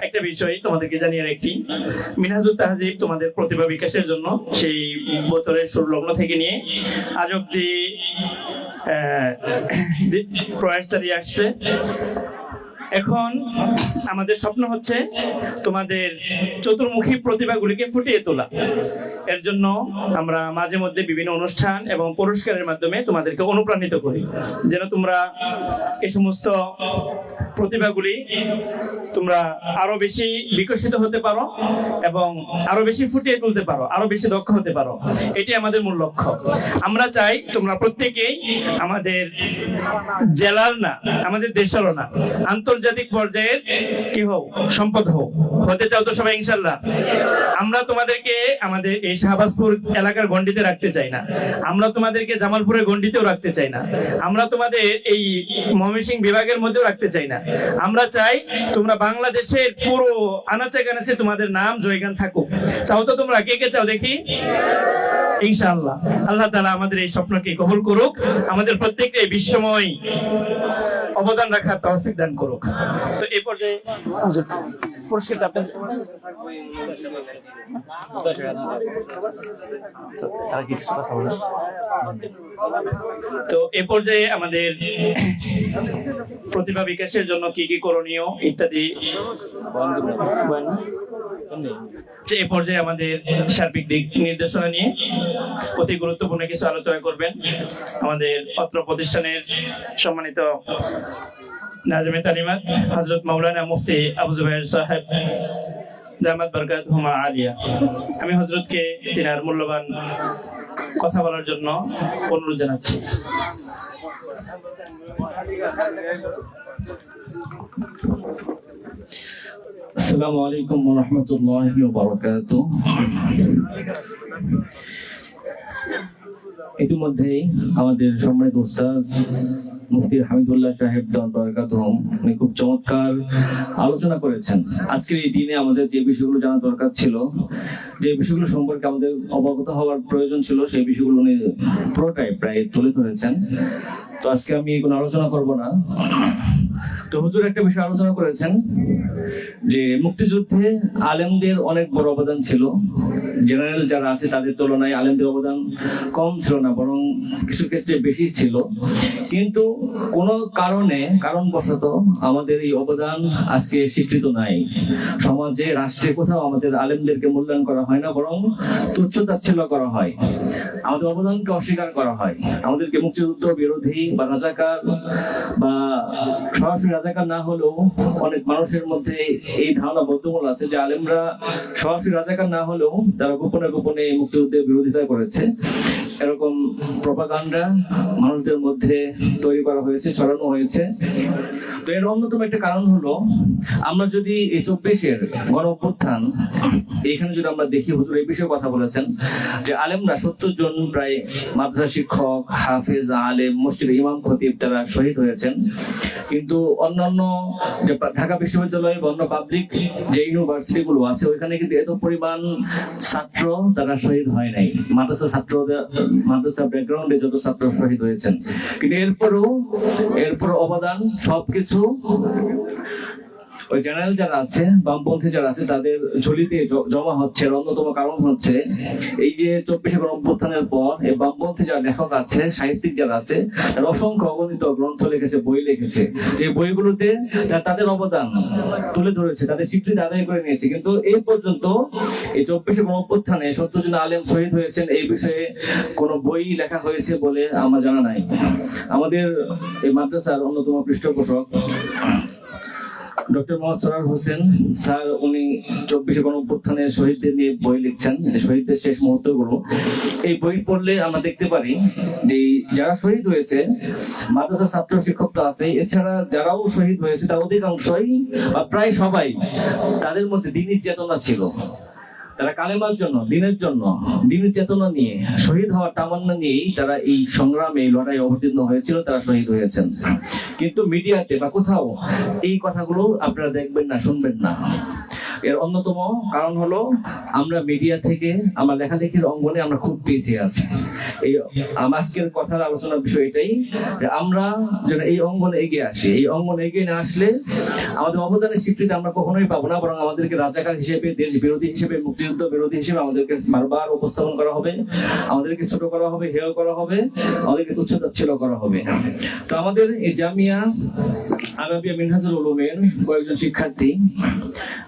একটা বিষয় তোমাদেরকে জানিয়ে রাখি, মিনহাজুত তাহজিব তোমাদের প্রতিভা বিকাশের জন্য সেই বছরের শুরু লগ্ন থেকে নিয়ে আজ অব্দি প্রয়াস চালিয়ে আসছে। এখন আমাদের স্বপ্ন হচ্ছে তোমাদের চতুর্মুখী প্রতিভাগুলিকে ফুটিয়ে তোলা। এর জন্য আমরা মাঝে মধ্যে বিভিন্ন অনুষ্ঠান এবং পুরস্কারের মাধ্যমে তোমাদেরকে অনুপ্রাণিত করি, যেন তোমরা এই সমস্ত প্রতিভাগুলি তোমরা আরো বেশি বিকশিত হতে পারো এবং আরো বেশি ফুটিয়ে তুলতে পারো, আরো বেশি দক্ষ হতে পারো। এটি আমাদের মূল লক্ষ্য। আমরা চাই তোমরা প্রত্যেকেই আমাদের জেলার না, আমাদের দেশেরও না, আন্তর্জাতিক পর্যায়ের কি হও, সম্পদ হও। হতে চাও তো সবাই ইনশাআল্লাহ? আমরা তোমাদেরকে আমাদের এই শাহবাজপুর এলাকার গণ্ডিতে রাখতে চাই না, আমরা তোমাদেরকে জামালপুরের গণ্ডিতেও রাখতে চাই না, আমরা তোমাদের এই ময়মনসিংহ বিভাগের মধ্যেও রাখতে চাই না। আমরা চাই তোমরা বাংলাদেশের পুরো আনাচে কানাচে তোমাদের নাম জয়গান থাকুক। চাও তো তোমরা? কে কে চাও দেখি? ইনশাআল্লাহ আল্লাহ তাআলা আমাদের এই স্বপ্নকে কবুল করুক, আমাদের প্রত্যেককে এই বিশ্বময় অবদান রাখার তৌফিক দান করুক। তো এই পর্যায়ে পুরস্কারটা আপনাদের তো এ পর্যায়ে আমাদের প্রতিভা বিকাশের জন্য কি কি করণীয় ইত্যাদি যে এ পর্যায়ে আমাদের সার্বিক দিক নির্দেশনা নিয়ে অতি গুরুত্বপূর্ণ কিছু আলোচনা করবেন আমাদের পত্র প্রতিষ্ঠানের সম্মানিত নাজমে তালিমাত হযরত মাওলানা মুফতি আবু যুবাইর সাহেব দামাত বরকাতুহুমা আলিয়া। আমি হযরতকে তিনার মূল্যবান কথা বলার জন্য অনুরোধ জানাচ্ছি। আসসালামু আলাইকুম ওয়া রাহমাতুল্লাহি ওয়া বারাকাতুহু। ইতিমধ্যেই আমাদের সম্মানিত উস্তাদ মুফতি হামিদুল্লাহ সাহেব বরকাতুহুম উনি খুব চমৎকার আলোচনা করেছেন। আজকের এই দিনে আমাদের যে বিষয়গুলো জানা দরকার ছিল, যে বিষয়গুলো সম্পর্কে আমাদের অবগত হওয়ার প্রয়োজন ছিল, সেই বিষয়গুলো উনি পুরোটাই প্রায় তুলে ধরেছেন। তো আজকে আমি কোনো আলোচনা করব না। তো হুজুর একটা বিষয় আলোচনা করেছেন যে মুক্তিযুদ্ধে আলেমদের অনেক বড় অবদান ছিল। জেনারেল যারা আছে তাদের তুলনায় আলেমদের অবদান কম ছিল না, বরং কিছু ক্ষেত্রে বেশি ছিল। কিন্তু কোনো কারণবশত আমাদের এই অবদান আজকে স্বীকৃত নাই। সমাজে, রাষ্ট্রে কোথাও আমাদের আলেমদেরকে মূল্যায়ন করা হয় না, বরং তুচ্ছ-তাচ্ছিল্য করা হয়। আমাদের অবদানকে অস্বীকার করা হয়। আমাদেরকে মুক্তিযুদ্ধ বিরোধী বা রাজাকার বা সরাসরি রাজাকার না হলেও অনেক মানুষের মধ্যে এই ধারণা বদ্ধমূল আছে যে আলেমরা সরাসরি রাজাকার না হলেও তারা গোপনে গোপনে মুক্তিযুদ্ধের বিরোধিতা করেছে। এরকম প্রপাগান্ডা মানুষদের মধ্যে তৈরি করা হয়েছে, ছড়ানো হয়েছে। তো এর অন্যতম একটা কারণ হলো, আমরা যদি এই 24-এর গণ অভ্যুত্থান এখানে যদি আমরা দেখি, হুজুর এই বিষয়ে কথা বলেছেন যে আলেমরা 70 জন প্রায় মাদ্রাসা শিক্ষক, হাফেজ, আলেম, মসজিদ ইমাম, খতিব তারা শহীদ হয়েছেন। কিন্তু অন্যান্য যে ঢাকা বিশ্ববিদ্যালয় বা অন্য পাবলিক যে ইউনিভার্সিটি গুলো আছে, ওইখানে কিন্তু এত পরিমাণ ছাত্র তারা শহীদ হয় নাই। মাদ্রাসা ব্যাকগ্রাউন্ডে যত ছাত্র শহীদ হয়েছেন, কিন্তু এরপর অবদান সবকিছু ওই জেনারেল যারা আছে, বামপন্থী যারা আছে, তাদের ঝুলিতে জমা হচ্ছে। অন্যতম কারণ হচ্ছে এই যে 24 গণ অভ্যুত্থানের পর এই বামপন্থী যারা লেখক আছে, সাহিত্যিক যারা আছে, তারা অসংখ্য অগণিত গ্রন্থ লিখেছে, বই লিখেছে। যে বইগুলোতে তাদের অবদান তুলে ধরেছে, তাদের স্বীকৃতি আদায় করে নিয়েছে। কিন্তু এই পর্যন্ত এই 24 গণ অভ্যুত্থানে 70 জন আলেম শহীদ হয়েছেন এই বিষয়ে কোনো বই লেখা হয়েছে বলে আমার জানা নাই। আমাদের এই মাদ্রাসার অন্যতম পৃষ্ঠপোষক ডক্টর মোহাম্মদ সরার হোসেন স্যার, উনি 24 গণ অভ্যুত্থানের শহীদদের নিয়ে বই লিখছেন, শহীদদের শেষ মুহূর্তগুলো। এই বই পড়লে আমরা দেখতে পারি যে যারা শহীদ হয়েছে মাদ্রাসা ছাত্র শিক্ষক তো আছে, এছাড়া যারাও শহীদ হয়েছে তার অধিকাংশই বা প্রায় সবাই, তাদের মধ্যে দ্বীনি চেতনা ছিল। তারা কালেমার জন্য, দিনের জন্য, দিনের চেতনা নিয়ে, শহীদ হওয়ার তামান্না নিয়েই তারা এই সংগ্রামে, এই লড়াই অবতীর্ণ হয়েছিল, তারা শহীদ হয়েছেন। কিন্তু মিডিয়াতে বা কোথাও এই কথাগুলো আপনারা দেখবেন না, শুনবেন না। এর অন্যতম কারণ হলো আমরা মিডিয়া থেকে, আমরা লেখালেখির অঙ্গনে আমরা খুব পিছিয়ে আছি। এই আজকের কথার আলোচনার বিষয় এটাই যে আমরা যেন এই অঙ্গনে এগিয়ে আসি। এই অঙ্গনে এগিয়ে না আসলে আমাদের অবদানের স্বীকৃতি আমরা কখনোই পাবো না, বরং আমাদেরকে রাজাকার হিসেবে, দেশ বিরোধী হিসেবে, মুক্তিযুদ্ধ বিরোধী হিসেবে আমাদেরকে বারবার উপস্থাপন করা হবে, আমাদেরকে ছোট করা হবে, হেয় করা হবে, আমাদেরকে তুচ্ছ-তাচ্ছিল্য করা হবে। তো আমাদের এই জামিয়া আরাবিয়া মিনহাজুল উলুমের কয়েকজন শিক্ষার্থী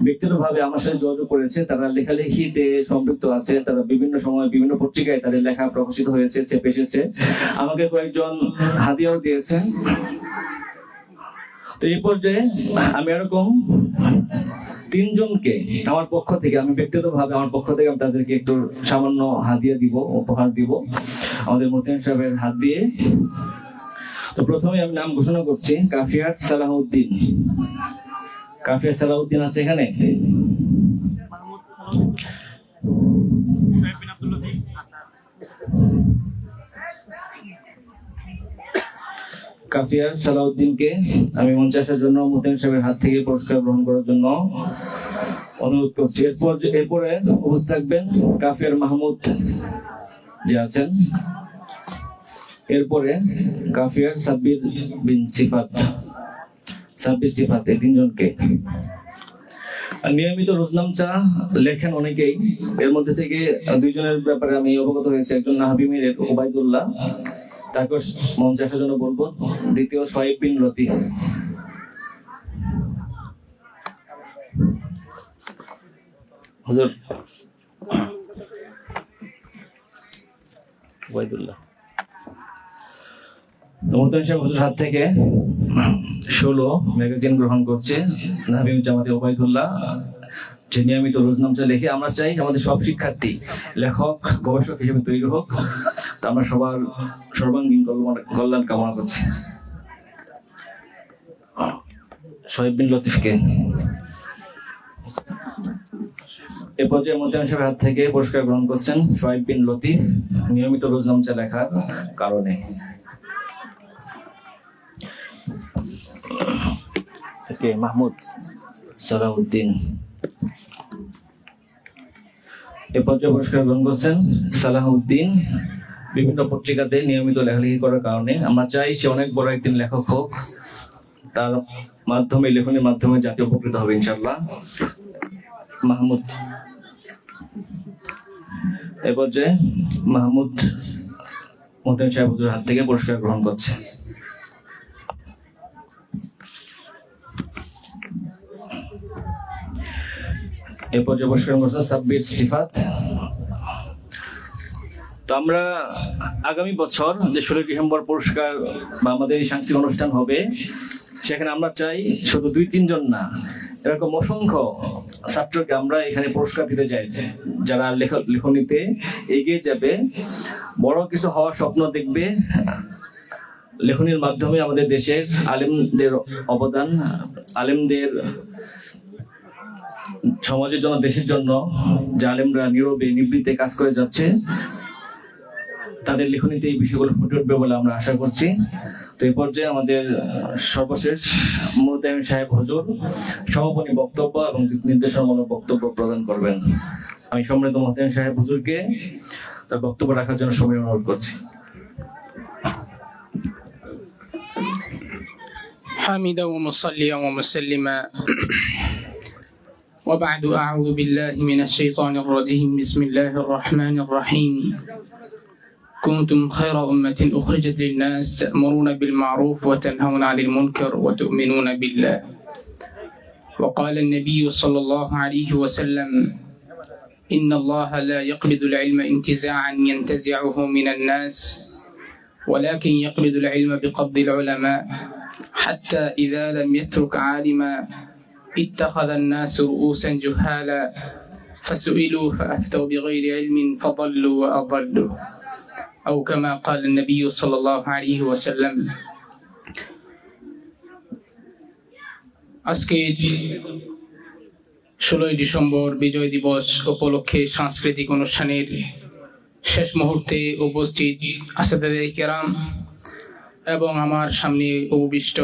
ব্যক্তিগতভাবে আমার সাথে যোগাযোগ করেছে। তারা লেখালেখিতে সম্পৃক্ত আছে, তারা বিভিন্ন সময় বিভিন্ন পত্রিকায় তাদের লেখা প্রকাশিত হয়েছে, চেপে এসেছে। আমাকে কয়েকজন হাদিয়াও দিয়েছে। তো এই পর্যায়ে আমি এরকম 3 জনকে আমার পক্ষ থেকে, আমি ব্যক্তিগতভাবে আমার পক্ষ থেকে আমি তাদেরকে একটু সামান্য হাদিয়া দিব, উপহার দিব আমাদের মুহতামিম সাহেবের হাত দিয়ে। তো প্রথমে আমি নাম ঘোষণা করছি, কাফিয়াত সালাহউদ্দিন। কাফিয়াত সালাহউদ্দিন আছে এখানে? কাফিয়াত সালাহউদ্দিনকে আমি মঞ্চে আসার জন্য মুহতামিম সাহেবের হাত থেকে পুরস্কার গ্রহণ করার জন্য অনুরোধ করছি। এরপরে উপস্থিত থাকবেন কাফিয়ার মাহমুদ যে আছেন, এরপরে কাফিয়ার সাব্বির বিন সিফাত, সাব্বির সিফাত, এই 3 জনকে। নিয়মিত রোজনামচা লেখেন অনেকেই, এর মধ্যে থেকে 2 জনের ব্যাপারে আমি অবগত হয়েছি। একজন নাহাবিমির ওবায়দুল্লাহ, তাকে মঞ্চে আসার জন্য বলবো। দ্বিতীয় শোয়েব বিন লতিফ। হুজুর ওবায়দুল্লাহ। মুহতামিম সাহেব হুজুর হাত থেকে 16 ম্যাগাজিন গ্রহণ করছে নাহাবিম জামাতে ওবায়দুল্লাহ, যে নিয়মিত রোজনামচা লেখে। আমরা চাই আমাদের সব শিক্ষার্থী লেখক, গবেষক হিসেবে তৈরি হোক। আমরা সবার সর্বাঙ্গীন কল্যাণ কামনা করছি। শোয়েব বিন লতিফকে এ পর্যায়ে মোতায়েন সাহেবের হাত থেকে পুরস্কার গ্রহণ করছেন শোয়েব বিন লতিফ, নিয়মিত রোজনামচা লেখার কারণে। মাহমুদ সালাউদ্দিন। এ পর্যায়ে পুরস্কার গ্রহণ করছেন সালাউদ্দিন, বিভিন্ন পত্রিকাতে নিয়মিত লেখালেখি করার কারণে। আমরা চাই সে অনেক বড় একদিন লেখক হোক, তার মাধ্যমে, লেখনের মাধ্যমে জাতি উপকৃত হবে ইনশাআল্লাহ। মাহমুদ। এ পর্যায়ে মাহমুদ মোতায়েন সাহেব হুজুরের হাত থেকে পুরস্কার গ্রহণ করছে। এ পর্যায়ে পুরস্কার করছে সাব্বির সিফাত। তো আমরা আগামী বছর যে 16 ডিসেম্বর পুরস্কার বা আমাদের এই সাংস্কৃতিক অনুষ্ঠান হবে, সেখানে আমরা চাই শুধু 2-3 জন না, এরকম অসংখ্য ছাত্রকে আমরা এখানে পুরস্কার দিতে চাই, যারা লেখনীতে এগিয়ে যাবে, বড় কিছু হওয়ার স্বপ্ন দেখবে। লেখনীর মাধ্যমে আমাদের দেশের আলেমদের অবদান, আলেমদের সমাজের জন্য, দেশের জন্য যে আলেমরা নীরবে নিবৃত্তে কাজ করে যাচ্ছে, তাদের লেখনীতে এই বিষয়গুলো ফুটে উঠবে বলে আমরা আশা করছি। তো এই পর্যায়ে আমাদের সর্বশেষ মোতায়েন সাহেব হুজুর সমাপনী বক্তব্য এবং নির্দেশনামূলক বক্তব্য প্রদান করবেন। আমি সম্মানিত মোতায়েন সাহেব হুজুরকে তার বক্তব্য রাখার জন্য সময় অনুরোধ করছি। حامدا ومصليا ومسلما وبعد أعوذ بالله من الشيطان الرجيم بسم الله الرحمن الرحيم كنتم خير أمة أخرجت للناس تأمرون بالمعروف وتنهون عن المنكر وتؤمنون بالله وقال النبي صلى الله عليه وسلم إن الله لا يقبض العلم انتزاعا ينتزعه من الناس ولكن يقبض العلم بقبض العلماء حتى إذا لم يترك عالما اتخذ الناس رؤوسا جهالا فسئلوا فأفتوا بغير علم فضلوا وأضلوا أو كما قال النبي صلى الله عليه وسلم আজকে 16 ডিসেম্বর বিজয় দিবস উপলক্ষে সাংস্কৃতিক অনুষ্ঠানের শেষ মুহূর্তে উপস্থিত আসাদায়ে কেরাম এবং আমার সামনে উপবিষ্ট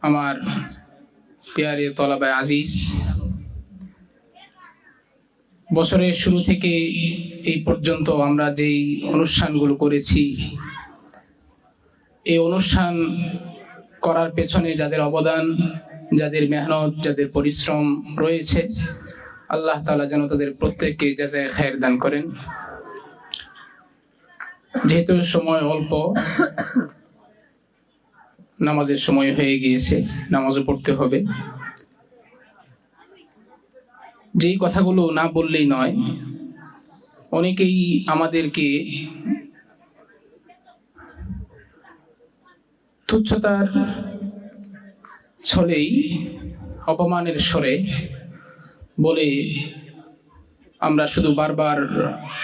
আমার প্রিয় তলাবায়ে আজিজ, বছরের শুরু থেকে এই পর্যন্ত আমরা যেই অনুষ্ঠানগুলো করেছি, এই অনুষ্ঠান করার পেছনে যাদের অবদান, যাদের মেহনত, যাদের পরিশ্রম রয়েছে, আল্লাহ তাআলা যেন তাদের প্রত্যেককে জাযায়ে খায়ের দান করেন। যেহেতু সময় অল্প, নামাজের সময় হয়ে গিয়েছে, নামাজও পড়তে হবে। যেই কথাগুলো না বললেই নয়, অনেকেই আমাদেরকে তুচ্ছতার ছলেই, অপমানের স্বরে বলে আমরা শুধু বারবার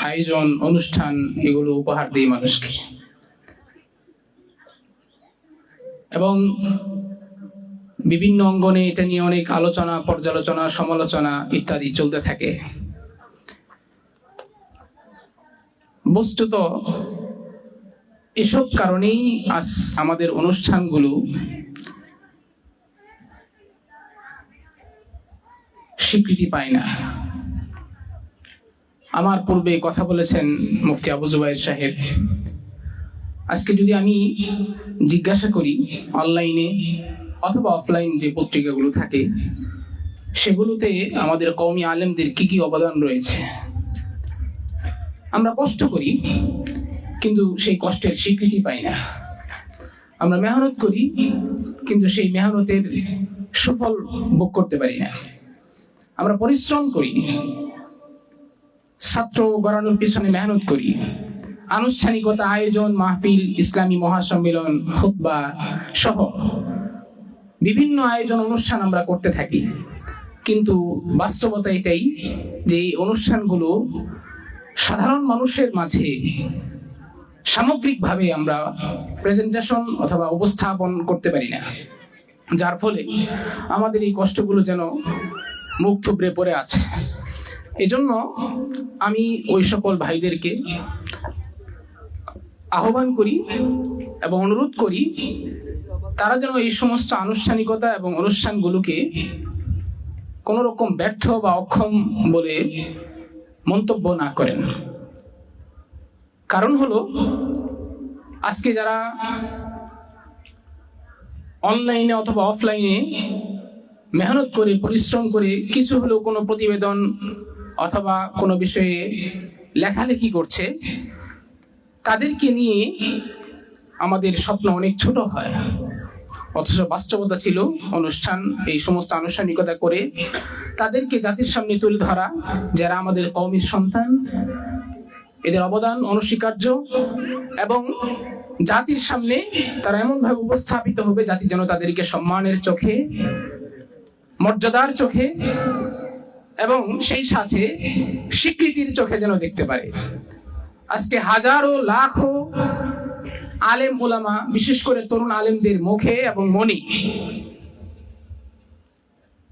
আয়োজন, অনুষ্ঠান এগুলো উপহার দিই মানুষকে, এবং বিভিন্ন অঙ্গনে এটা নিয়ে অনেক আলোচনা, পর্যালোচনা, সমালোচনা ইত্যাদি চলতে থাকে। বস্তুত এসব কারণেই আজ আমাদের অনুষ্ঠানগুলো স্বীকৃতি পায় না। আমার পূর্বে কথা বলেছেন মুফতি আবু জুবাইর সাহেব। আজকে যদি আমি জিজ্ঞাসা করি অনলাইনে অথবা অফলাইন যে পত্রিকাগুলো থাকে, সেগুলোতে আমাদের কওমি আলেমদের কি কি অবদান রয়েছে, আমরা কষ্ট করি কিন্তু সেই কষ্টের স্বীকৃতি পাই না। আমরা মেহনত করি কিন্তু সেই মেহনতের সুফল ভোগ করতে পারি না। আমরা পরিশ্রম করি, ছাত্র গড়ানোর পিছনে মেহনত করি, আনুষ্ঠানিকতা, আয়োজন, মাহফিল, ইসলামী মহাসম্মেলন, খুতবা সহ বিভিন্ন আয়োজন, অনুষ্ঠান আমরা করতে থাকি। কিন্তু বাস্তবতা এটাই যে এই অনুষ্ঠানগুলো সাধারণ মানুষের মাঝে সামগ্রিকভাবে আমরা প্রেজেন্টেশন অথবা উপস্থাপন করতে পারি না, যার ফলে আমাদের এই কষ্টগুলো যেন মুখ থুবড়ে পড়ে আছে। এজন্য আমি ওই সকল ভাইদেরকে আহ্বান করি এবং অনুরোধ করি তারা যেন এই সমস্ত আনুষ্ঠানিকতা এবং অনুষ্ঠানগুলোকে কোনো রকম ব্যর্থ বা অক্ষম বলে মন্তব্য না করেন। কারণ হলো আজকে যারা অনলাইনে অথবা অফলাইনে মেহনত করে পরিশ্রম করে কিছু হলেও কোনো প্রতিবেদন অথবা কোনো বিষয়ে লেখালেখি করছে, তাদেরকে নিয়ে আমাদের স্বপ্ন অনেক ছোট হয়। অথচ বাস্তবতা ছিল অনুষ্ঠান, এই সমস্ত আনুষ্ঠানিকতা করে তাদেরকে জাতির সামনে তুলে ধরা, যারা আমাদের কওমের সন্তান, এদের অবদান অনস্বীকার্য, এবং জাতির সামনে তারা এমনভাবে উপস্থাপিত হবে জাতি যেন তাদেরকে সম্মানের চোখে, মর্যাদার চোখে এবং সেই সাথে স্বীকৃতির চোখে যেন দেখতে পারে। আজকে হাজারো লাখো আলেম ওলামা, বিশেষ করে তরুণ আলেমদের মুখে এবং মনে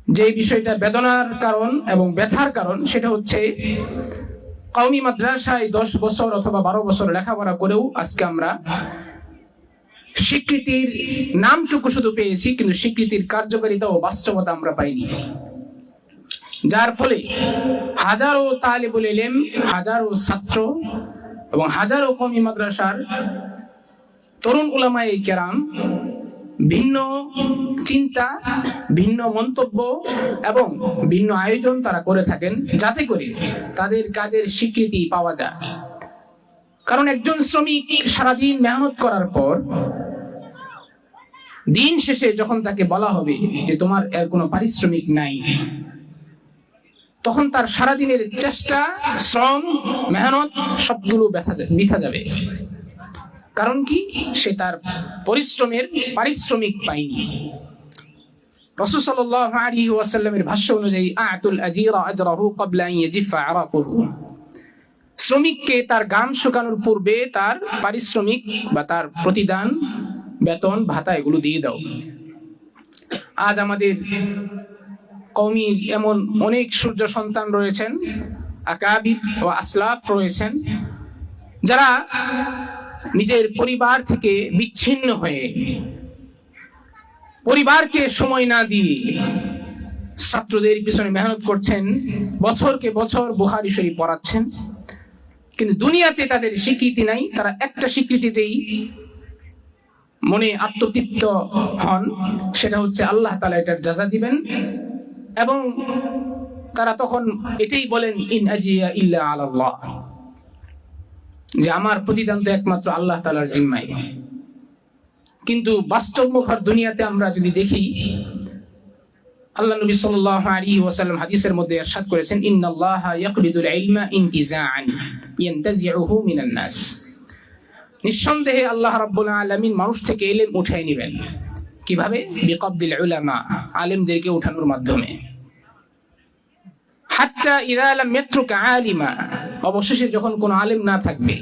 যে বিষয়টা বেদনার কারণ এবং ব্যথার কারণ, সেটা হচ্ছে কওমি মাদ্রাসায় 10 বছর অথবা 12 বছর লেখাপড়া করেও আজকে আমরা স্বীকৃতির নামটুকু শুধু পেয়েছি, কিন্তু স্বীকৃতির কার্যকারিতা ও বাস্তবতা আমরা পাইনি। যার ফলে হাজারো তালিবুল ইলম, হাজারো ছাত্র এবং হাজারো কওমি মাদ্রাসার তরুণ উলামায়ে কেরাম ভিন্ন চিন্তা, ভিন্ন মন্তব্য এবং ভিন্ন আয়োজন তারা করে থাকেন, যাতে করে তাদের কাজের স্বীকৃতি পাওয়া যায়। কারণ একজন শ্রমিক সারাদিন মেহনত করার পর দিন শেষে যখন তাকে বলা হবে যে তোমার এর কোনো পারিশ্রমিক নাই, তখন তার সারাদিনের চেষ্টা, শ্রম, মেহনত সবগুলো বৃথা যাবে। কারণ কি? সে তার পরিশ্রমের পারিশ্রমিক পায়নি। রাসূল সাল্লাল্লাহু আলাইহি ওয়াসাল্লামের ভাষ্য অনুযায়ী আ'তুল আজীরা আজরাহু ক্বাবলা আন ইয়াজিফা আরাকুহু, শ্রমিককে তার ঘাম শুকানোর পূর্বে তার পারিশ্রমিক বা তার প্রতিদান, বেতন, ভাতা এগুলো দিয়ে দাও। আজ আমাদের কওমির এমন অনেক সূর্য সন্তান রয়েছেন, আকাবির ও আসলাফ রয়েছেন, যারা নিজের পরিবার থেকে বিচ্ছিন্ন হয়ে, পরিবারকে সময় না দিয়ে ছাত্রদের পিছনে মেহনত করছেন, বছরকে বছর বুখারী শরীফ পড়াচ্ছেন, কিন্তু দুনিয়াতে তাদের স্বীকৃতি নাই। তারা একটা স্বীকৃতিতেই মনে আত্মতৃপ্ত হন, সেটা হচ্ছে আল্লাহ তাআলা এটার জাযা দিবেন, এবং তারা তখন এটাই বলেন ইন আজরিয়া ইল্লা আলাল্লাহ, যে আমার প্রতিদান তো একমাত্র আল্লাহ তাআলার জিম্মায়। কিন্তু বাস্তবমুখর দুনিয়াতে আমরা যদি দেখি, আল্লাহ নবী সাল্লাল্লাহু আলাইহি ওয়াসাল্লাম হাদিসের মধ্যে ইরশাদ করেছেন, ইন্নাল্লাহা ইয়াকবিদুল ইলমা ইনতিজাআন ইয়ানতাজিউহু মিনান নাস, নিঃসন্দেহে আল্লাহ রাব্বুল আলামিন মানুষ থেকে ইলম উঠাই নেবেন। কিভাবে? বিকবদিল উলামা, আলেমদেরকে উঠানোর মাধ্যমে। হাত্তা ইযা লাম ইয়াতরুক আলিমা, অবশেষে যখন কোনো আলেম না থাকবে,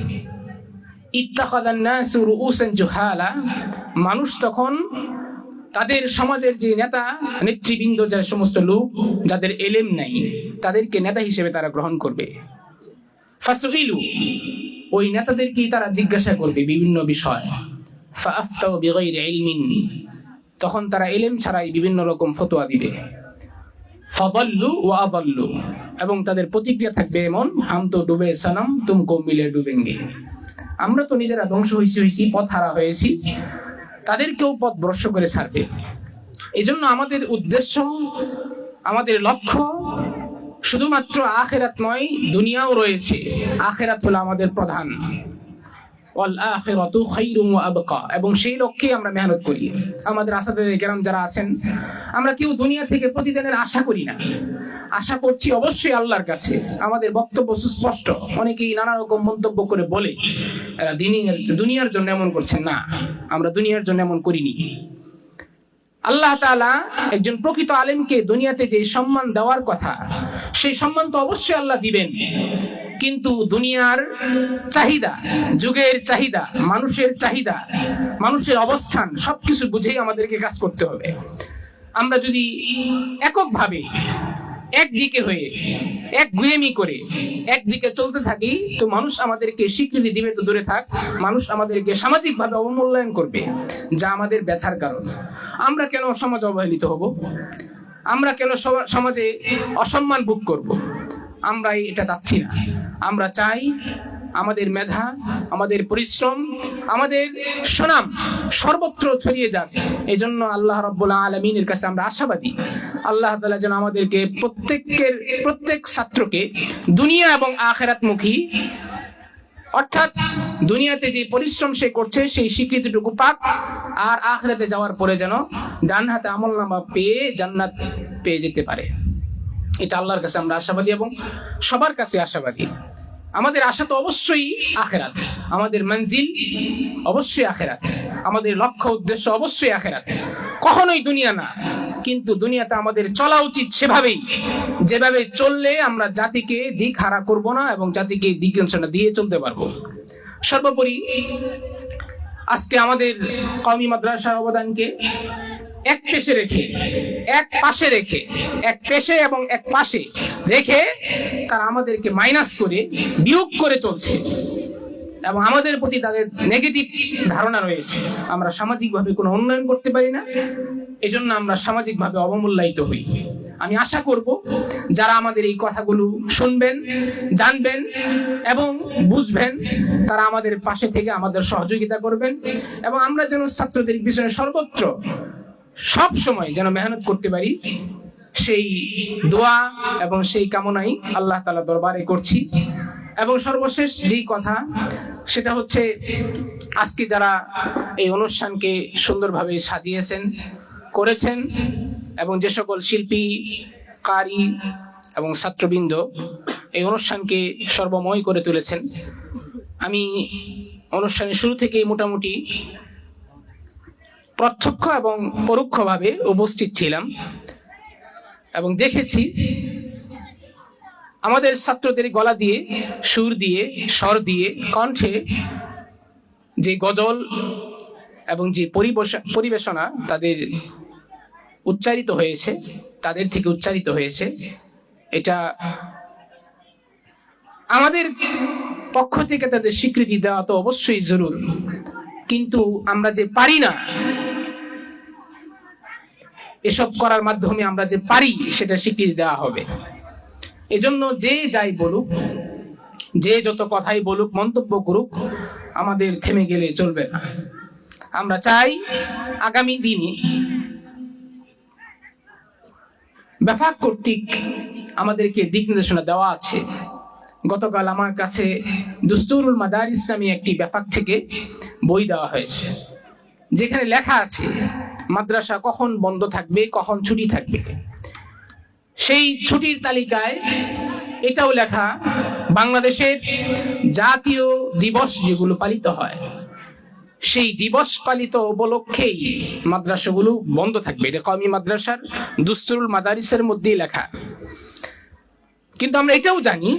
ইত্তাখাযান নাসু রুউসান জুহালা, মানুষ তখন তাদের সমাজের যে নেতা নেতৃবৃন্দ, যারা সমস্ত লোক যাদের ইলম নাই, তাদেরকে নেতা হিসেবে তারা গ্রহণ করবে। ফাসুইলু, ওই নেতাদেরকেই তারা জিজ্ঞাসা করবে বিভিন্ন বিষয়। ফাআফতাউ বিগাইরি ইলমিন, তখন তারা ইলম ছাড়াই বিভিন্ন রকম ফতোয়া দিবে। ফাদাল্লু ওয়া আদাল্লু, এবং তাদের প্রতিক্রিয়া থাকবে এমন, হাম তো ডুবে সনম তুমকো মিলে ডুবেঙ্গে, আমরা তো নিজেরা ধ্বংস হয়েছি, পথ হারা হয়েছি, তাদেরকেও পথ ভ্রষ্ট করে ছাড়বে। এই জন্য আমাদের উদ্দেশ্য, আমাদের লক্ষ্য শুধুমাত্র আখিরাত নয়, দুনিয়াও রয়েছে। আখিরাত হলো আমাদের প্রধান, ওয়াল আখিরাতু খায়রুম ওয়া আবকা, এবং সেই লক্ষ্যে আমরা মেহনত করি। আমাদের আসাদে কেরাম যারা আছেন, আমরা কেউ দুনিয়া থেকে প্রতিদানের আশা করি না, আশা করছি অবশ্যই আল্লাহর কাছে। আমাদের বক্তব্য সুস্পষ্ট। অনেকেই নানা রকম মন্তব্য করে বলে এরা দুনিয়ার জন্য এমন করছেন। না, আমরা দুনিয়ার জন্য এমন করিনি। আল্লাহ তাআলা একজন প্রকৃত আলেমকে দুনিয়াতে যে সম্মান দেওয়ার কথা, সেই সম্মান তো অবশ্যই আল্লাহ দিবেন, কিন্তু দুনিয়ার চাহিদা, যুগের চাহিদা, মানুষের চাহিদা, মানুষের অবস্থান সবকিছু বুঝেই আমাদেরকে কাজ করতে হবে। আমরা যদি এককভাবে একদিকে হয়ে এক গুয়েমি করে একদিকে চলতে থাকি, তো মানুষ আমাদেরকে স্বীকৃতি দিবে তো দূরে থাক, মানুষ আমাদেরকে সামাজিকভাবে অবমূল্যায়ন করবে, যা আমাদের ব্যথার কারণ। আমরা কেন সমাজ অবহেলিত হব? আমরা কেন সমাজে অসম্মান ভোগ করব? আমরা এটা চাচ্ছি না। আমরা চাই আমাদের মেধা, আমাদের পরিশ্রম, আমাদের সুনাম সর্বত্র ছড়িয়ে যাক। এই জন্য আল্লাহ রাব্বুল আলামিনের কাছে আমরা আশাবাদী, আল্লাহ তাআলা যেন আমাদেরকে প্রত্যেক ছাত্রকে দুনিয়া এবং আখিরাতমুখী, অর্থাৎ দুনিয়াতে যে পরিশ্রম সে করছে সেই স্বীকৃতিটুকু পাক, আর আখিরাতে যাওয়ার পরে যেন ডান হাতে আমলনামা পেয়ে জান্নাত পেয়ে যেতে পারে। এটা আল্লাহর কাছে আমরা আশাবাদী এবং সবার কাছে আশাবাদী। আমাদের আশা তো অবশ্যই আখিরাত, আমাদের মঞ্জিল অবশ্যই আখিরাত, আমাদের লক্ষ্য উদ্দেশ্য অবশ্যই আখিরাত, কখনোই দুনিয়া না। কিন্তু দুনিয়াতে আমাদের চলা উচিত সেভাবেই, যেভাবে চললে আমরা জাতিকে দিক হারা করব না এবং জাতিকে দিক নির্দেশনা দিয়ে চলতে পারবো। সর্বোপরি আজকে আমাদের কওমি মাদ্রাসার অবদানকে এক পেশে রেখে, এক পাশে রেখে, এক পেশে এবং এক পাশে রেখে তারা আমাদেরকে মাইনাস করে, বিয়োগ করে চলছে এবং আমাদের প্রতি তাদের নেগেটিভ ধারণা রয়েছে। আমরা সামাজিকভাবে কোনো উন্নয়ন করতে পারি না, এজন্য আমরা সামাজিকভাবে অবমূল্যায়িত হই। আমি আশা করব যারা আমাদের এই কথাগুলো শুনবেন, জানবেন এবং বুঝবেন, তারা আমাদের পাশে থেকে আমাদের সহযোগিতা করবেন এবং আমরা যেন ছাত্রদের পিছনে সর্বত্র সব সময় যেন মেহনত করতে পারি, সেই দোয়া এবং সেই কামনাই আল্লাহ তাআলা দরবারে করছি। এবং সর্বশেষ যেই কথা, সেটা হচ্ছে আজকে যারা এই অনুষ্ঠানকে সুন্দরভাবে সাজিয়েছেন, করেছেন এবং যে সকল শিল্পী, কারি এবং ছাত্রবৃন্দ এই অনুষ্ঠানকে সর্বময় করে তুলেছেন, আমি অনুষ্ঠানের শুরু থেকেই মোটামুটি প্রত্যক্ষ এবং পরোক্ষভাবে উপস্থিত ছিলাম এবং দেখেছি আমাদের ছাত্রদের গলা দিয়ে, সুর দিয়ে, স্বর দিয়ে, কণ্ঠে যে গজল এবং যে পরিবেশনা তাদের উচ্চারিত হয়েছে, তাদের থেকে উচ্চারিত হয়েছে, এটা আমাদের পক্ষ থেকে তাদের স্বীকৃতি দেওয়া তো অবশ্যই জরুরি। কিন্তু আমরা যে পারি না, এসব করার মাধ্যমে আমরা যে পারি সেটা স্বীকৃতি দেওয়া হবে। এজন্য যে যাই বলুক, যে যত কথাই বলুক, মন্তব্য করুক, আমাদের থেমে গেলে চলবে না। আমরা চাই আগামী দিনে ব্যাপক কর্তৃক আমাদেরকে দিক নির্দেশনা দেওয়া আছে। গতকাল আমার কাছে দুস্তুরুল মাদারিস নামে একটি ব্যাপক থেকে বই দেওয়া হয়েছে, যেখানে লেখা আছে মাদ্রাসা কখন বন্ধ থাকবে, কখন ছুটি থাকবে। সেই ছুটির তালিকায় এটাও লেখা, বাংলাদেশের জাতীয় দিবস যেগুলো পালিত হয়, সেই দিবস পালিত উপলক্ষেই মাদ্রাসাগুলো বন্ধ থাকবে। এটা কওমি মাদ্রাসার দুস্তুরুল মাদারিসের মধ্যেই লেখা। কিন্তু আমরা এটাও জানি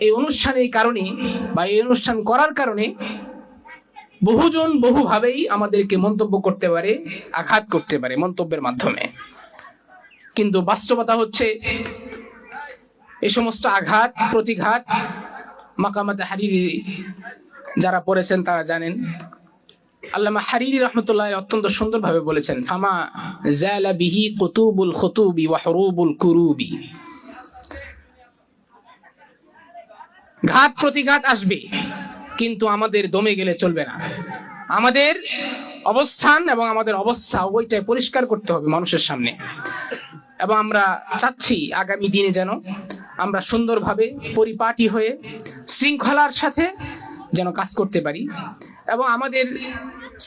এই অনুষ্ঠানের কারণে বা এই অনুষ্ঠান করার কারণে বহুজন বহুভাবেই আমাদেরকে মন্তব্য করতে পারে, আঘাত করতে পারে মন্তব্যের মাধ্যমে। কিন্তু বাস্তবতা হচ্ছে এই সমস্ত আঘাত প্রতিঘাত মাকামাতে হারিরি যারা পড়েছেন তারা জানেন। আল্লামা হারিরি রহমতুল্লাহ অত্যন্ত সুন্দরভাবে বলেছেন, ফামা জালা বিহি কুতুবুল খুতুবি ওয়া হুরুবুল কুরুবি। ঘাত প্রতিঘাত আসবে, কিন্তু আমাদের দমে গেলে চলবে না। আমাদের অবস্থান এবং আমাদের অবস্থা ওইটাই পরিষ্কার করতে হবে মানুষের সামনে। এবং আমরা চাচ্ছি আগামী দিনে যেন আমরা সুন্দরভাবে পরিপাটি হয়ে শৃঙ্খলার সাথে যেন কাজ করতে পারি এবং আমাদের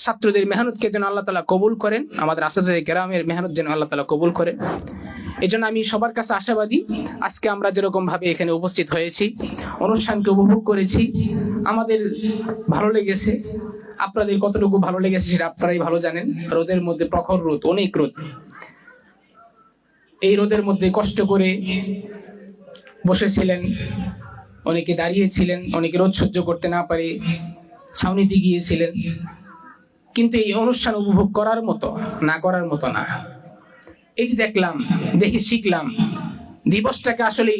ছাত্রদের মেহনতকে যেন আল্লাহ তাআলা কবুল করেন, আমাদের আসাদে কেরামের মেহনত যেন আল্লাহ তাআলা কবুল করেন। এই জন্য আমি সবার কাছে আশাবাদী, আজকে আমরা যেরকম ভাবে এখানে উপস্থিত হয়েছি, অনুষ্ঠানকে উপভোগ করেছি, আমাদের ভালো লেগেছে। আপনাদের কতটুকু ভালো লেগেছে সেটা আপনারাই ভালো জানেন। রোদের মধ্যে, প্রখর রোদ, অনেক রোদ, এই রোদের মধ্যে কষ্ট করে বসেছিলেন, অনেকে দাঁড়িয়েছিলেন, অনেকে রোদ সহ্য করতে না পারে ছাউনিতে গিয়েছিলেন। কিন্তু এই অনুষ্ঠান উপভোগ করার মতো, না করার মতো না। এই যে দেখলাম, দেখে শিখলাম, দিবসটাকে আসলে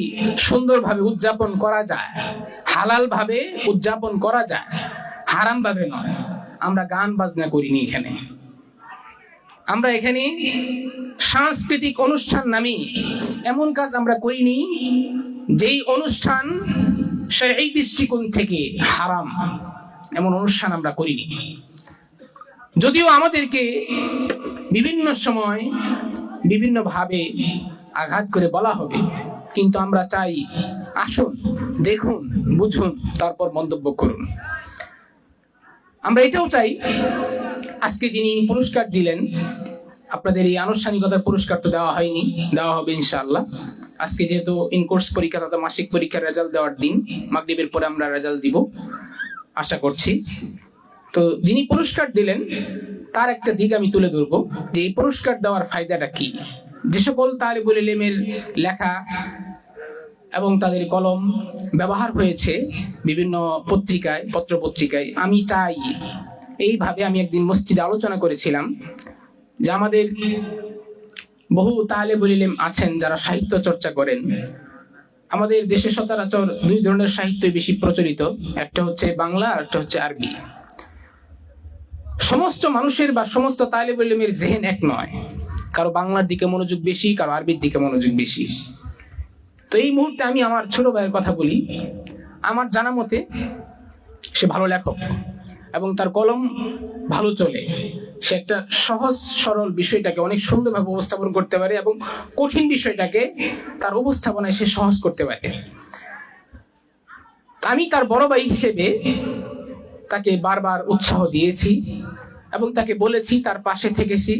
সুন্দরভাবে উদযাপন করা যায়, হালাল ভাবে উদযাপন করা যায়, হারাম ভাবে নয়। আমরা গান বাজনা করিনি এখানে, আমরা এখানে সাংস্কৃতিক অনুষ্ঠান নামে এমন কাজ আমরা করিনি যেই অনুষ্ঠান শরঈ দৃষ্টিকোণ থেকে হারাম, এমন অনুষ্ঠান আমরা করিনি। যদিও আমাদেরকে বিভিন্ন সময় বিভিন্ন ভাবে আঘাত করে বলা হবে, কিন্তু আমরা চাই আসুন, দেখুন, বুঝুন, তারপর মন্তব্য করুন। আমরা এটাও চাই, আজকে যিনি পুরস্কার দিলেন, আপনাদের এই আনুষ্ঠানিকতার পুরস্কার তো দেওয়া হয়নি, দেওয়া হবে ইনশাআল্লাহ। আজকে যেহেতু ইনকোর্স পরীক্ষা তথা মাসিক পরীক্ষার রেজাল্ট দেওয়ার দিন, মাগরিবের পরে আমরা রেজাল্ট দিব আশা করছি। তো যিনি পুরস্কার দিলেন তার একটা দিক আমি তুলে ধরবো, যে এই পুরস্কার দেওয়ার ফায়দাটা কি। যে সকল তালিবুল ইলমের লেখা এবং তাদের কলম ব্যবহার হয়েছে বিভিন্ন পত্রিকায়, পত্রপত্রিকায়, আমি চাই এইভাবে, আমি একদিন মসজিদে আলোচনা করেছিলাম যে আমাদের বহু তালিবুল ইলম আছেন যারা সাহিত্য চর্চা করেন। আমাদের দেশে সচরাচর দুই ধরনের সাহিত্যই বেশি প্রচলিত, একটা হচ্ছে বাংলা আর একটা হচ্ছে আরবি। সমস্ত মানুষের বা সমস্ত তালিবুল ইলমের জেহেন এক নয়, কারো বাংলার দিকে মনোযোগ বেশি, কারো আরবির দিকে মনোযোগ বেশি। তো এই মুহূর্তে আমি আমার ছোট ভাইয়ের কথা বলি। আমার জানা মতে সে ভালো লেখক এবং তার কলম ভালো চলে, সে একটা সহজ সরল বিষয়টাকে অনেক সুন্দরভাবে উপস্থাপন করতে পারে এবং কঠিন বিষয়টাকে তার উপস্থাপনায় সে সহজ করতে পারে। আমি তার বড় ভাই হিসেবে তাকে বারবার উৎসাহ দিয়েছি এবং তাকে বলেছি, তার পাশে থেকেছি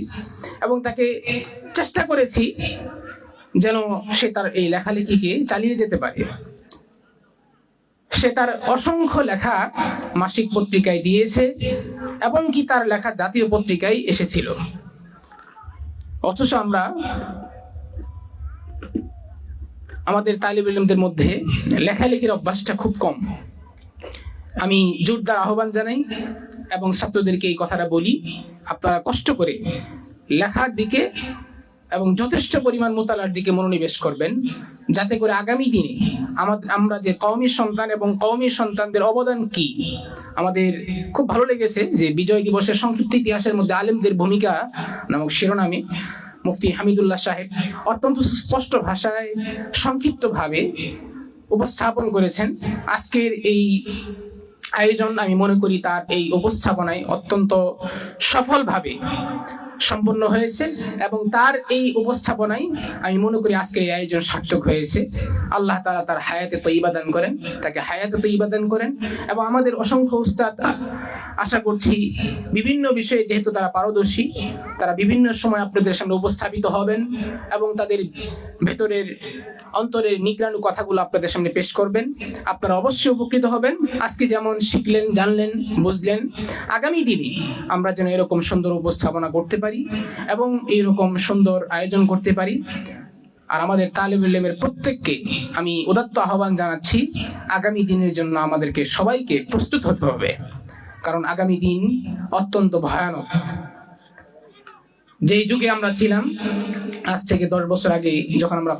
এবং তাকে চেষ্টা করেছি যেন সে তার এই লেখালেখিকে চালিয়ে যেতে পারে। সে তার অসংখ্য লেখা মাসিক পত্রিকায় দিয়েছে এবং কি তার লেখা জাতীয় পত্রিকায় এসেছিল। অথচ আমরা আমাদের তালিবুল ইলমদের মধ্যে লেখালেখির অভ্যাসটা খুব কম। আমি জোরদার আহ্বান জানাই এবং ছাত্রদেরকে এই কথাটা বলি, আপনারা কষ্ট করে লেখার দিকে এবং যথেষ্ট পরিমাণ মোতালার দিকে মনোনিবেশ করবেন, যাতে করে আগামী দিনে আমরা যে কওমি সন্তান এবং কওমি সন্তানদের অবদান কি। আমাদের খুব ভালো লেগেছে যে বিজয় দিবসের সংক্ষিপ্ত ইতিহাসের মধ্যে আলেমদের ভূমিকা নামক শিরোনামে মুফতি হামিদুল্লাহ সাহেব অত্যন্ত স্পষ্ট ভাষায় সংক্ষিপ্তভাবে উপস্থাপন করেছেন। আজকের এই আয়োজন আমি মনে করি তার এই উপস্থাপনায় অত্যন্ত সফলভাবে সম্পন্ন হয়েছে এবং তার এই উপস্থাপনায় আমি মনে করি আজকের এই আয়োজন সার্থক হয়েছে। আল্লাহ তাআলা তার হায়াতে তয়্যিবা দান করেন, তাকে হায়াতে তয়্যিবা দান করেন এবং আমাদের অসংখ্য উস্তাদ আশা করছি বিভিন্ন বিষয়ে যেহেতু তারা পারদর্শী, তারা বিভিন্ন সময় আপনাদের সামনে উপস্থাপিত হবেন এবং তাদের ভেতরের অন্তরের নিগ্রাণু কথাগুলো আপনাদের সামনে পেশ করবেন। আপনারা অবশ্যই উপকৃত হবেন। আজকে যেমন শিখলেন, জানলেন, বুঝলেন, আগামী দিনে আমরা যেন এরকম সুন্দর উপস্থাপনা করতে পারি এবং এইরকম সুন্দর আয়োজন করতে পারি। আর আমাদের তালিবুল ইলমের প্রত্যেককে আমি উদাত্ত আহ্বান জানাচ্ছি, আগামী দিনের জন্য আমাদেরকে সবাইকে প্রস্তুত হতে হবে, কারণ আগামী দিন অত্যন্ত ভয়ানক। যেই যুগে আমরা ছিলাম আজ থেকে 10 বছর আগে, যখন আমরা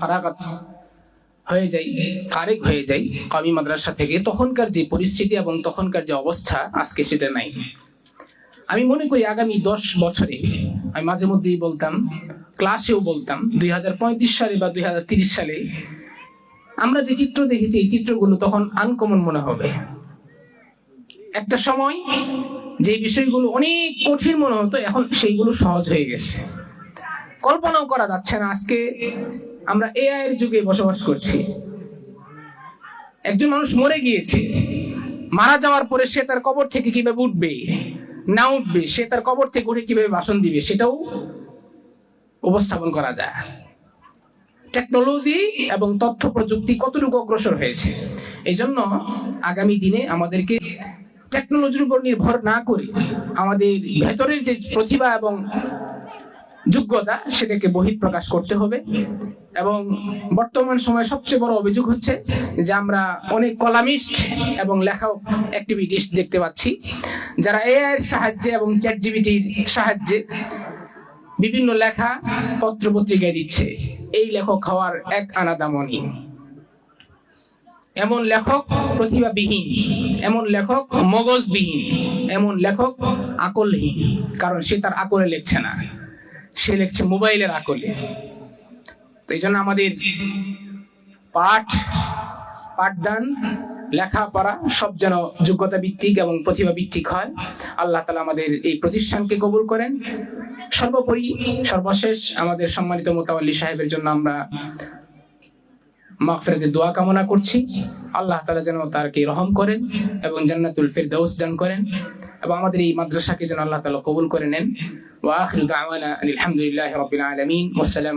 ফারেক হয়ে যাই কওমি মাদ্রাসা থেকে, তখনকার যে পরিস্থিতি এবং তখনকার যে অবস্থা আজকে সেটা নাই। আমি মনে করি আগামী 10 বছরে, আমি মাঝে মধ্যেই বলতাম, ক্লাসেও বলতাম, 2035 সালে বা 2030 সালে আমরা যে চিত্র দেখেছি এই চিত্রগুলো তখন আনকমন মনে হবে। একটা সময় যে বিষয়গুলো অনেক কঠিন মনে হতো এখন সেইগুলো সহজ হয়ে গেছে, কল্পনাও করা যাচ্ছে না। আজকে আমরা এআই এর যুগে বসবাস করছি। একজন মানুষ মরে গিয়েছে, মারা যাওয়ার পরে সে তার কবর থেকে কিভাবে উঠবে না উঠবে, সে তার কবর থেকে উঠে কিভাবে ভাষণ দিবে, সেটাও উপস্থাপন করা যায়। টেকনোলজি এবং তথ্য প্রযুক্তি কতটুকু অগ্রসর হয়েছে। এই জন্য আগামী দিনে আমাদেরকে টেকনোলজির উপর নির্ভর না করে আমাদের ভেতরের যে প্রতিভা এবং যোগ্যতা সেটাকে বহিঃপ্রকাশ করতে হবে। এবং বর্তমান সময়ে সবচেয়ে বড় অভিযোগ হচ্ছে যে আমরা অনেক কলামিস্ট এবং লেখক অ্যাক্টিভিটিস্ট দেখতে পাচ্ছি, যারা এআই এর সাহায্যে এবং চ্যাটজিপিটির সাহায্যে বিভিন্ন লেখা পত্র পত্রিকায় দিচ্ছে, এই লেখক হওয়ার এক আনা দামও নেই। এমন লেখক প্রতিভাবিহীন, এমন লেখক মগজবিহীন, এমন লেখক আকলহীন, কারণ সে তার আকলে লিখছে না, সে লিখছে মোবাইলের আকলে। তো এই জন্য আমাদের পাঠদান, লেখাপড়া সব যেন যোগ্যতা ভিত্তিক এবং প্রতিভা ভিত্তিক হয়। আল্লাহ তাআলা আমাদের এই প্রতিষ্ঠানকে কবুল করেন। সর্বোপরি সর্বশেষ আমাদের সম্মানিত মোতাওয়াল্লি সাহেবের জন্য আমরা মাগফিরাতের দোয়া কামনা করছি। আল্লাহ তাআলা যেন তাকে রহম করেন এবং জান্নাতুল ফিরদাউস দান করেন, এবং আমাদের এই মাদ্রাসাকে যেন আল্লাহ তাআলা কবুল করে নেন। ওয়া আখিরু দাওয়ানা আলহামদুলিল্লাহি রাব্বিল আলামিন। ওয়াসসালামু